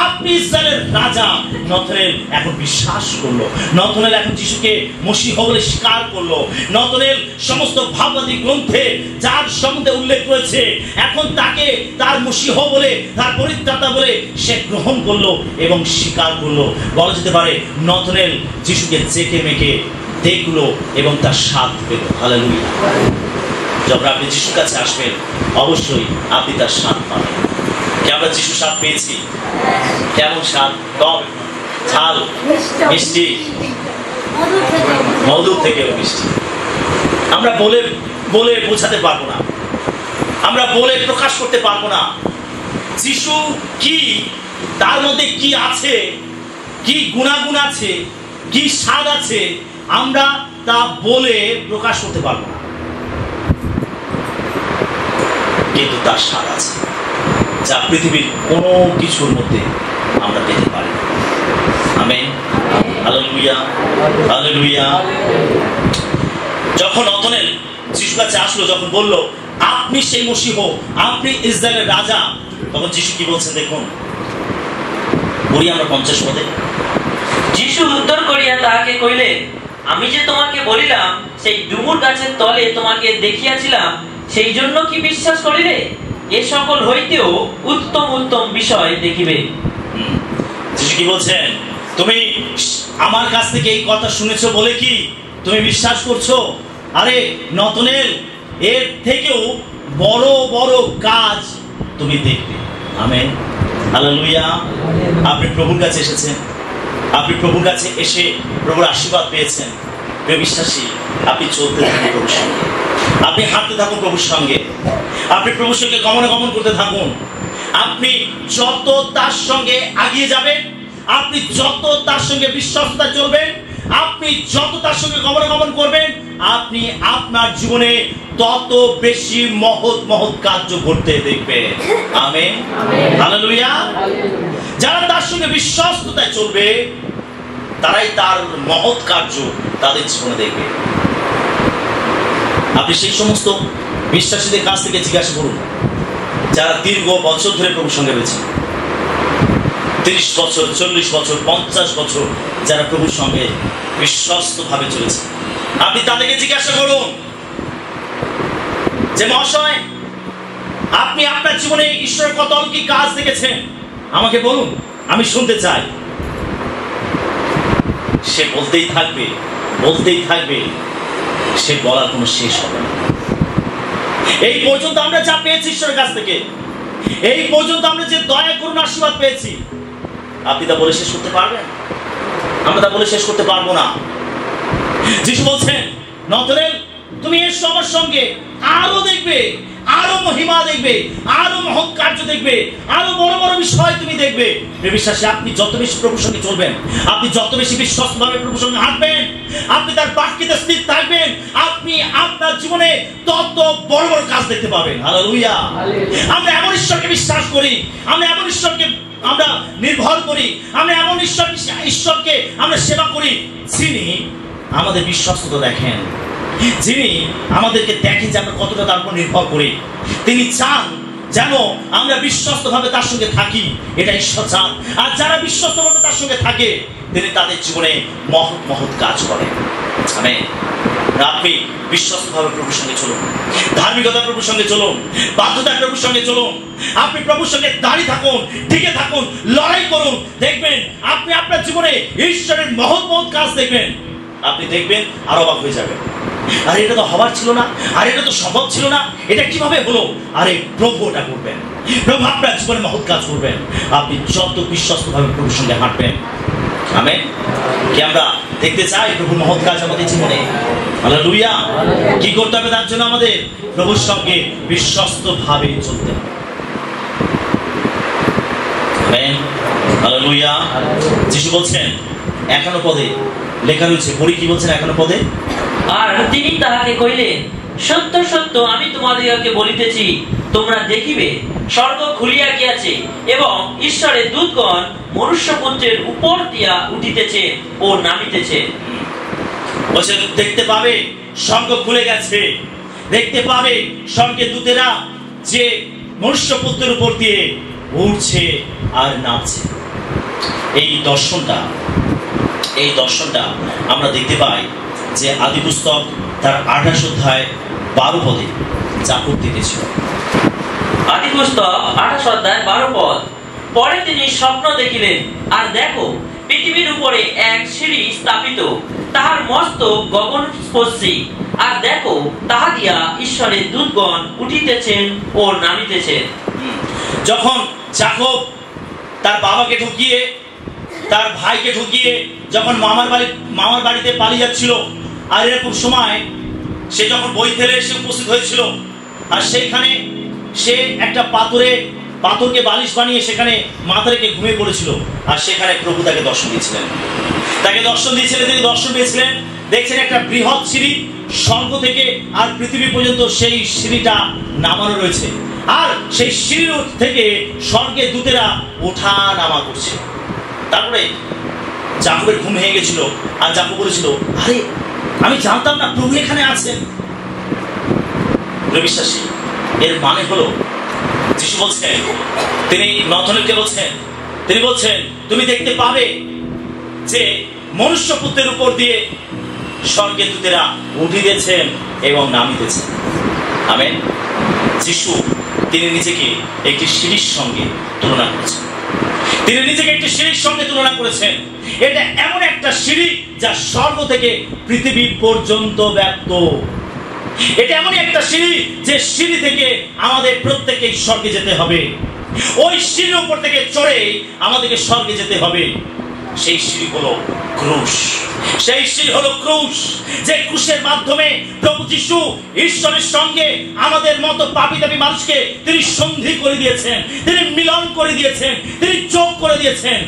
আপনি ইসরায়েলের রাজা। নথনেল এখন বিশ্বাস করলো। নথনেল এখন যিশুকে মসিহ বলে স্বীকার করলো। নথনেল সমস্ত ভাববাদী গ্রন্থে যার সম্বন্ধে উল্লেখ করেছে, এখন তাকে তার মসিহ বলে, তার পরিত্রাতা বলে সে গ্রহণ করলো এবং স্বীকার করলো। বলা যেতে পারে নথনেল যিশুকে চেকে মেকে দেখলো এবং তার স্বাদ পেল। হালেলুয়া। যখন আপনি যিশুর কাছে আসবেন, অবশ্যই আপনি তার স্বাদ পাবেন। কি আমরা যিশুর স্বাদ পেয়েছি? কেমন স্বাদ? টক, ঝাল, মিষ্টি, মধু থেকেও মিষ্টি। আমরা বলে বোঝাতে পারবো না, আমরা বলে প্রকাশ করতে পারবো না যিশু কি, তার মধ্যে কি আছে, কি গুণাগুণ আছে, কি স্বাদ আছে, আমরা তা বলে প্রকাশ করতে পারবো না, কিন্তু তার স্বাদ আছে যা পৃথিবীর কোনো কিছুর মধ্যে আমরা পেতে পারি না। Amen, hallelujah, hallelujah. যখন নতনেল যিশুর কাছে আসলো, যখন বলল আপনি সেই মসীহ, আপনি ইসরায়েলের রাজা, তখন যিশু কি বলছেন দেখুন, পড়ি আমরা 50 পদে। যিশু উত্তর করিয়া তাহাকে কইলেন, আমি যে তোমাকে বলিলাম সেই ডুমুর গাছের তলে তোমাকে দেখিয়াছিলাম, সেই জন্য কি বিশ্বাস করিলে? এ সকল হইতেও উত্তম উত্তম বিষয় দেখিবে। যিশু কি বলছেন, তুমি আমার কাছ থেকে এই কথা শুনেছো বলে কি তুমি বিশ্বাস করছো? আরে নতনেল, এর থেকেও বড় বড় কাজ তুমি দেখবে। Amen, hallelujah. আপনি প্রভুর কাছে এসেছেন, আপনি প্রভুর কাছে এসে প্রভুর আশীর্বাদ পেয়েছেন। প্রিয় বিশ্বাসী, আপনি চলতে থাকুন প্রভুর সঙ্গে, আপনি হাঁটতে থাকুন প্রভুর সঙ্গে, আপনি প্রভুর সঙ্গে গমনাগমন করতে থাকুন। আপনি যত তার সঙ্গে এগিয়ে যাবেন, আপনি যত তার সঙ্গে বিশ্বস্ততা চলবেন, আপনি যত তার সঙ্গে গমনাগমন করবেন, আপনি আপনার জীবনে তত বেশি মহৎ মহৎ কার্য ঘটতে দেখবেন। Amen, hallelujah. যারা তার সঙ্গে বিশ্বস্ততায় চলবে, তারাই তার মহৎ কার্য তাদের জীবনে দেখবে। আপনি সেই সমস্ত বিশ্বাসীদের কাছ থেকে জিজ্ঞাসা করুন যারা দীর্ঘ বছর ধরে প্রভুর সঙ্গে রয়েছে, 30 বছর, 40 বছর, 50 বছর, যারা প্রভুর সঙ্গে বিশ্বস্ত ভাবে চলেছে। আপনি তাদেরকে জিজ্ঞাসা করুন যে মহাশয়, আপনি আপনার জীবনে ঈশ্বরের কত অলৌকিক কাজ দেখেছেন, আমাকে বলুন, আমি শুনতে চাই। সে বলতেই থাকবে, বলতেই থাকবে, সে বলার কোনো শেষ হবে না। এই পর্যন্ত আমরা যা পেয়েছি ঈশ্বরের কাছ থেকে, এই পর্যন্ত আমরা যে দয়া করুন আশীর্বাদ পেয়েছি, আপনি তা বলে শেষ করতে পারবেন? আমরা তা বলে শেষ করতে পারবো না। যিশু বলছেন, নতনেল, তুমি এসো আমার সঙ্গে, আরো দেখবে, আরো মহিমা দেখবে, আরো মহৎ কার্য দেখবে, আরো বড় বড় বিষয় তুমি দেখবে। বিশ্বাসী, আপনি যত বেশি প্রভুর সঙ্গে চলবেন, আপনি যত বেশি বিশ্বস্তভাবে প্রভুর সঙ্গে হাঁটবেন, আপনি তার বাক্যে স্থির থাকবেন, আপনি আপনার জীবনে তত বড় বড় কাজ দেখতে পাবেন। হালেলুয়া। আমরা এমন ঈশ্বরকে বিশ্বাস করি, আমরা এমন ঈশ্বরকে আমরা নির্ভর করি, আমরা এমন ঈশ্বরকে আমরা সেবা করি, যিনি আমাদের বিশ্বস্ততা দেখেন, যিনি আমাদেরকে দেখেন যে আমরা কতটা তার উপর নির্ভর করি। তিনি চান যেন আমরা বিশ্বস্তভাবে তার সঙ্গে থাকি, এটা ঈশ্বর চান। আর যারা বিশ্বস্তভাবে তার সঙ্গে থাকে, তিনি তাদের জীবনে মহৎ মহৎ কাজ করেন। আমেন। আপনি বিশ্বস্তভাবে প্রভুর সঙ্গে চলুন, ধার্মিকতা প্রভুর সঙ্গে চলুন, বাধ্যতা প্রভুর সঙ্গে চলুন। আপনি প্রভুর সঙ্গে দাঁড়িয়ে থাকুন, টিকে থাকুন, লড়াই করুন। দেখবেন আপনি আপনার জীবনে ঈশ্বরের মহৎ মহৎ কাজ দেখবেন। আপনি দেখবেন আর অবাক হয়ে যাবেন, আরে এটা তো হবার ছিল না, আর এটা তো সম্ভব ছিল না, এটা কিভাবে হলো? আরে প্রভু ওটা করবেন, প্রভু আপনার জীবনে মহৎ কাজ করবেন। আপনি যত বিশ্বস্তভাবে প্রভুর সঙ্গে হাঁটবেন। আমেন। কি আমরা দেখতে চাই প্রভুর মহৎ কাজ আমাদের জীবনে? হালেলুয়া। কি করতে হবে তার জন্য? আমাদের প্রভুর সঙ্গে বিশ্বস্তভাবে চলতে হবে। Amen, hallelujah. যিশু বলছেন 51 পদে লেখা রয়েছে, পড়ি কি বলছেন 51 পদে? আর তিনি তাহাকে কইলেন, সত্য সত্য আমি তোমাদিগকে বলিতেছি, তোমরা দেখিবে স্বর্গ খুলিয়া গিয়াছে, এবং ঈশ্বরের দূতগণ মনুষ্যপুত্রের উপর দিয়া উঠিতেছে ও নামিতেছে। বলছে দেখতে পাবে স্বর্গ খুলে গেছে, দেখতে পাবে স্বর্গের দূতেরা যে মনুষ্যপুত্রের উপর দিয়ে উঠছে আর নামছে। এই দর্শনটা আমরা দেখতে পাই যে আদি পুস্তক তার 28 অধ্যায় 12 পদে যা করতেছিল। আদি পুস্তক 28 অধ্যায় 12 পদ। পরে তিনি স্বপ্ন দেখিলেন, আর দেখো পৃথিবীর উপরে এক সিঁড়ি স্থাপিত, তাহার মস্তক গগনস্পর্শী, আর দেখো তাহা দিয়া ঈশ্বরের দূতগণ উঠিতেছেন ও নামিতেছেন। যখন যাকব তার বাবাকে ঠকিয়ে, তার ভাইকে ঠকিয়ে যখন মামার বাড়িতে পালিয়ে যাচ্ছিল, আর এরকম সময় সে যখন বৈথেলে এসে উপস্থিত হয়েছিল, আর সেইখানে সে একটা পাথরকে বালিশ বানিয়ে সেখানে মাথা রেখে ঘুমিয়ে পড়েছিল, আর সেখানে প্রভু তাকে দর্শন দিয়েছিলেন। তিনি দর্শন পেয়েছিলেন। দেখছেন একটা বৃহৎ সিঁড়ি স্বর্গ থেকে আর পৃথিবী পর্যন্ত, সেই সিঁড়িটা নামানো রয়েছে, আর সেই সিঁড়ি থেকে স্বর্গের দূতেরা ওঠা নামা করছে। তারপরে যাকবের ঘুম ভেঙে গেছিল, আর যাকব বলেছিল, আরে আমি জানতাম না প্রভু এখানে আছেন। বিশ্বাসী, এর মানে হলো যিশু বলছেন, তিনি নথনিকে বলছেন, তিনি বলছেন তুমি দেখতে পাবে যে মনুষ্য পুত্রের উপর দিয়ে স্বর্গের দূতেরা উঠিতেছেন এবং নামিতেছেন। আমেন। যিশু তিনি নিজেকে একটি সিঁড়ির সঙ্গে তুলনা করেছেন। তিনি নিজেকে একটি সিঁড়ির সঙ্গে তুলনা করেছেন। এটা এমন একটা সিঁড়ি যা স্বর্গ থেকে পৃথিবী পর্যন্ত ব্যাপ্ত। এটা এমনই একটা সিঁড়ি যে সিঁড়ি থেকে আমাদের প্রত্যেককে স্বর্গে যেতে হবে। ওই সিঁড়ির উপর থেকে চড়ে আমাদেরকে স্বর্গে যেতে হবে। সেই সিঁড়ি হলো ক্রুশ। সেই সিঁড়ি হলো ক্রুশ, যে ক্রুশের মাধ্যমে প্রভু যিশু ঈশ্বরের সঙ্গে আমাদের মতো পাপী দাবী মানুষকে তিনি সন্ধি করে দিয়েছেন, তিনি মিলন করে দিয়েছেন, তিনি যোগ করে দিয়েছেন।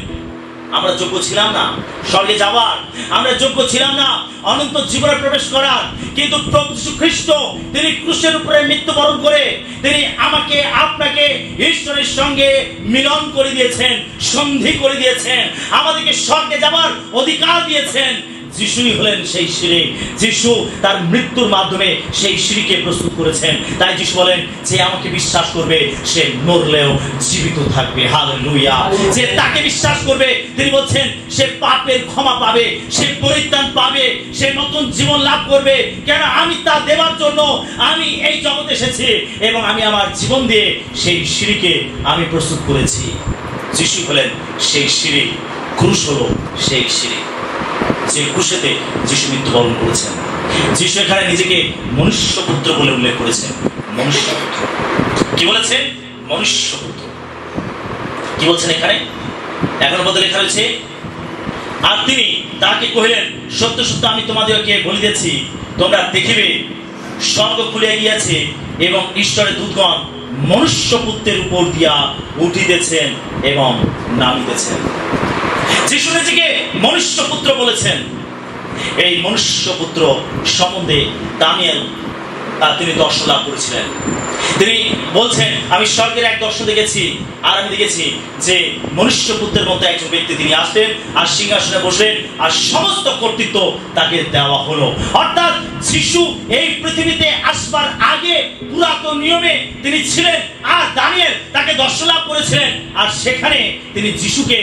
আমরা যোগ্য ছিলাম না স্বর্গে যাওয়ার, আমরা যোগ্য ছিলাম না অনন্ত জীবনে প্রবেশ করার, কিন্তু প্রভু যীশু খ্রিস্ট তিনি ক্রুশের উপরে মৃত্যুবরণ করে তিনি আমাকে আপনাকে ঈশ্বরের সঙ্গে মিলন করে দিয়েছেন, সন্ধি করে দিয়েছেন, আমাদেরকে স্বর্গে যাওয়ার অধিকার দিয়েছেন। যিশুই হলেন সেই সিঁড়ি। যিশু তার মৃত্যুর মাধ্যমে সেই সিঁড়িকে প্রস্তুত করেছেন। তাই যিশু বলেন, যে আমাকে বিশ্বাস করবে সে মরলেও জীবিত থাকবে। হালেলুয়া। যে তাকে বিশ্বাস করবে, তিনি বলছেন সে পাপের ক্ষমা পাবে, সে পরিত্রাণ পাবে, সে নতুন জীবন লাভ করবে। কেন? আমি তা দেওয়ার জন্য আমি এই জগতে এসেছি এবং আমি আমার জীবন দিয়ে সেই সিঁড়িকে আমি প্রস্তুত করেছি। যিশু হলেন সেই সিঁড়ি, ক্রুশ হলো সেই সিঁড়ি যে ক্রুশেতে যিশু মৃত্যুবরণ করেছেন। যিশু এখানে নিজেকে মনুষ্যপুত্র বলে উল্লেখ করেছেন। মনুষ্যপুত্র কি বলেছেন? মনুষ্যপুত্র। কি বলছেন এখানে? এখন বদলে লেখা রয়েছে, আর তিনি তাকে কহিলেন, সত্য সত্য আমি তোমাদেরকে বলিতেছি, তোমরা দেখিবে স্বর্গ খুলিয়া গিয়াছে এবং ঈশ্বরের দূতগণ মনুষ্যপুত্রের উপর দিয়া উঠিতেছেন এবং নামিতেছেন। যিশু নিজেকে মনুষ্যপুত্র বলেছেন। এই মনুষ্যপুত্র সম্বন্ধে দানিয়েল তিনি দর্শন লাভ করেছিলেন। তিনি বলছেন, আমি স্বর্গের এক দর্শন দেখেছি, আর আমি দেখেছি যে মনুষ্যপুত্রের মতো একজন ব্যক্তি তিনি আসলেন আর সিংহাসনে বসলেন, আর সমস্ত কর্তৃত্ব তাকে দেওয়া হলো। অর্থাৎ যিশু এই পৃথিবীতে আসবার আগে পুরাতন নিয়মে তিনি ছিলেন, আর দানিয়েল তাকে দর্শন লাভ করেছিলেন, আর সেখানে তিনি যিশুকে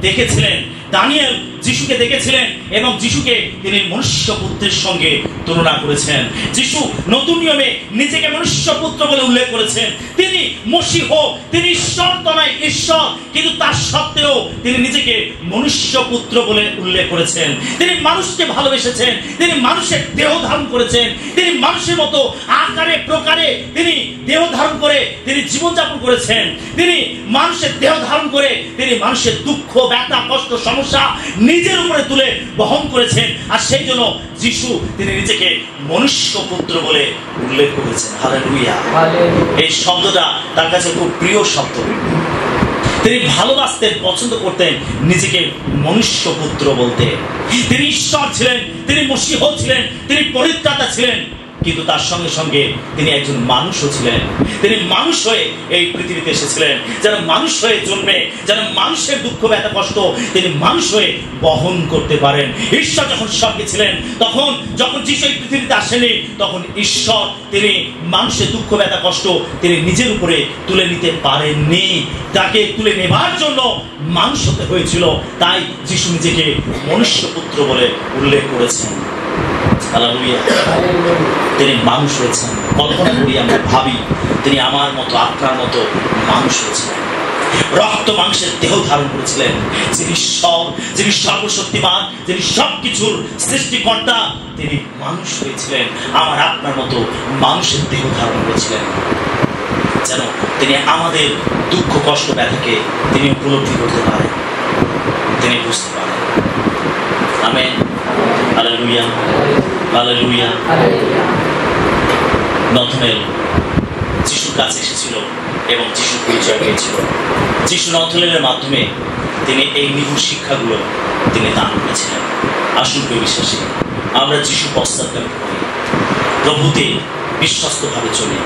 দেখেছিলেন। দানিয়েল যিশুকে দেখেছিলেন এবং যিশুকে তিনি মনুষ্যপুত্রের সঙ্গে তুলনা করেছেন। যিশু নতুন নিয়মে নিজেকে মনুষ্যপুত্র বলে উল্লেখ করেছেন। তিনি মসীহ, তিনি ঈশ্বর তো নয় ঈশ্বর, কিন্তু তার সত্ত্বেও তিনি নিজেকে মনুষ্যপুত্র বলে উল্লেখ করেছেন। তিনি মানুষকে ভালোবেসেছেন, তিনি মানুষের দেহ ধারণ করেছেন, তিনি মানুষের মতো আকারে প্রকারে তিনি দেহ ধারণ করে তিনি জীবনযাপন করেছেন। তিনি মানুষের দেহ ধারণ করে তিনি মানুষের দুঃখ, ব্যথা, কষ্ট, সমস্যা নিজের উপরে তুলে বহন করেছেন। আর সেই জন্য যিশু তিনি নিজেকে মনুষ্যপুত্র বলে উল্লেখ করেছেন। হালেলুয়া। এই শব্দটা তার কাছে খুব প্রিয় শব্দ। তিনি ভালোবাসতেন, পছন্দ করতেন নিজেকে মনুষ্যপুত্র বলতে। তিনি ঈশ্বর ছিলেন, তিনি মসীহ ছিলেন, তিনি পরিত্রাতা ছিলেন, কিন্তু তার সঙ্গে সঙ্গে তিনি একজন মানুষও ছিলেন। তিনি মানুষ হয়ে এই পৃথিবীতে এসেছিলেন, যেন মানুষ হয়ে জন্মে, যেন মানুষের দুঃখ ব্যথা কষ্ট তিনি মানুষ হয়ে বহন করতে পারেন। ঈশ্বর যখন স্বর্গে ছিলেন, তখন যখন যিশু এই পৃথিবীতে আসেনি, তখন ঈশ্বর তিনি মানুষের দুঃখ ব্যথা কষ্ট তিনি নিজের উপরে তুলে নিতে পারেননি। তাকে তুলে নেবার জন্য মানুষ হতে হয়েছিল। তাই যিশু নিজেকে মনুষ্যপুত্র বলে উল্লেখ করেছেন। তিনি মানুষ হয়েছেন। কল্পনা করি, আমরা ভাবি তিনি আমার মতো, আপনার মতো মানুষ হয়েছিলেন, রক্ত মাংসের দেহ ধারণ করেছিলেন। যিনি সর্বশক্তিমান, যিনি সবকিছুর সৃষ্টিকর্তা, তিনি মানুষ হয়েছিলেন, আমার আপনার মতো মানুষের দেহ ধারণ করেছিলেন, যেন তিনি আমাদের দুঃখ কষ্ট ব্যথাকে তিনি উপলব্ধি করতে পারেন, তিনি বুঝতে পারেন। আমেন। Hallelujah, hallelujah. নথনেল যিশুর কাছে এসেছিল এবং যিশুর পরিচয় পেয়েছিল। যিশু নথনেলের মাধ্যমে তিনি এই নিগুড় শিক্ষাগুলো তিনি দান করেছিলেন। আসুন বিশ্বাসী, আমরা যিশু পশ্চাৎগামী করি, প্রভুতে বিশ্বস্তভাবে চলি,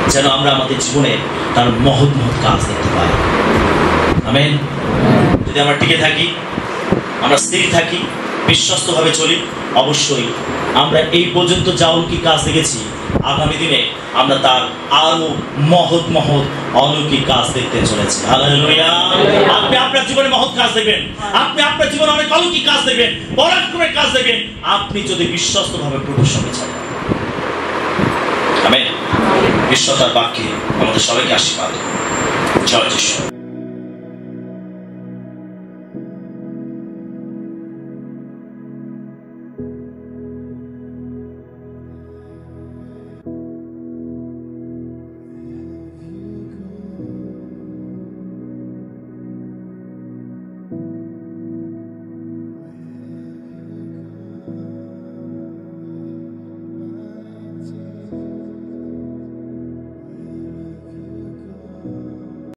যেন আমরা আমাদের জীবনে তার মহৎ মহৎ কাজ দেখতে পাই। আমেন। যদি আমরা টিকে থাকি, আমরা স্থির থাকি, বিশ্বস্তভাবে চলি, অবশ্যই আমরা এই পর্যন্ত যা অলৌকিক কাজ দেখেছি, আগামী দিনে আমরা তার আরো মহৎ মহৎ অলৌকিক কাজ দেখতে চলেছি। হালেলুয়া। আপনি আপনার জীবনে মহৎ কাজ দেখবেন, আপনি আপনার জীবনে অনেক অলৌকিক কাজ দেখবেন, পরাক্রমের কাজ দেখবেন, আপনি যদি বিশ্বস্তভাবে প্রভুর সঙ্গে চলেন। আমেন। বিশ্বতার বাক্যে আমাদের সবাইকে আশীর্বাদ। জয় যিশু।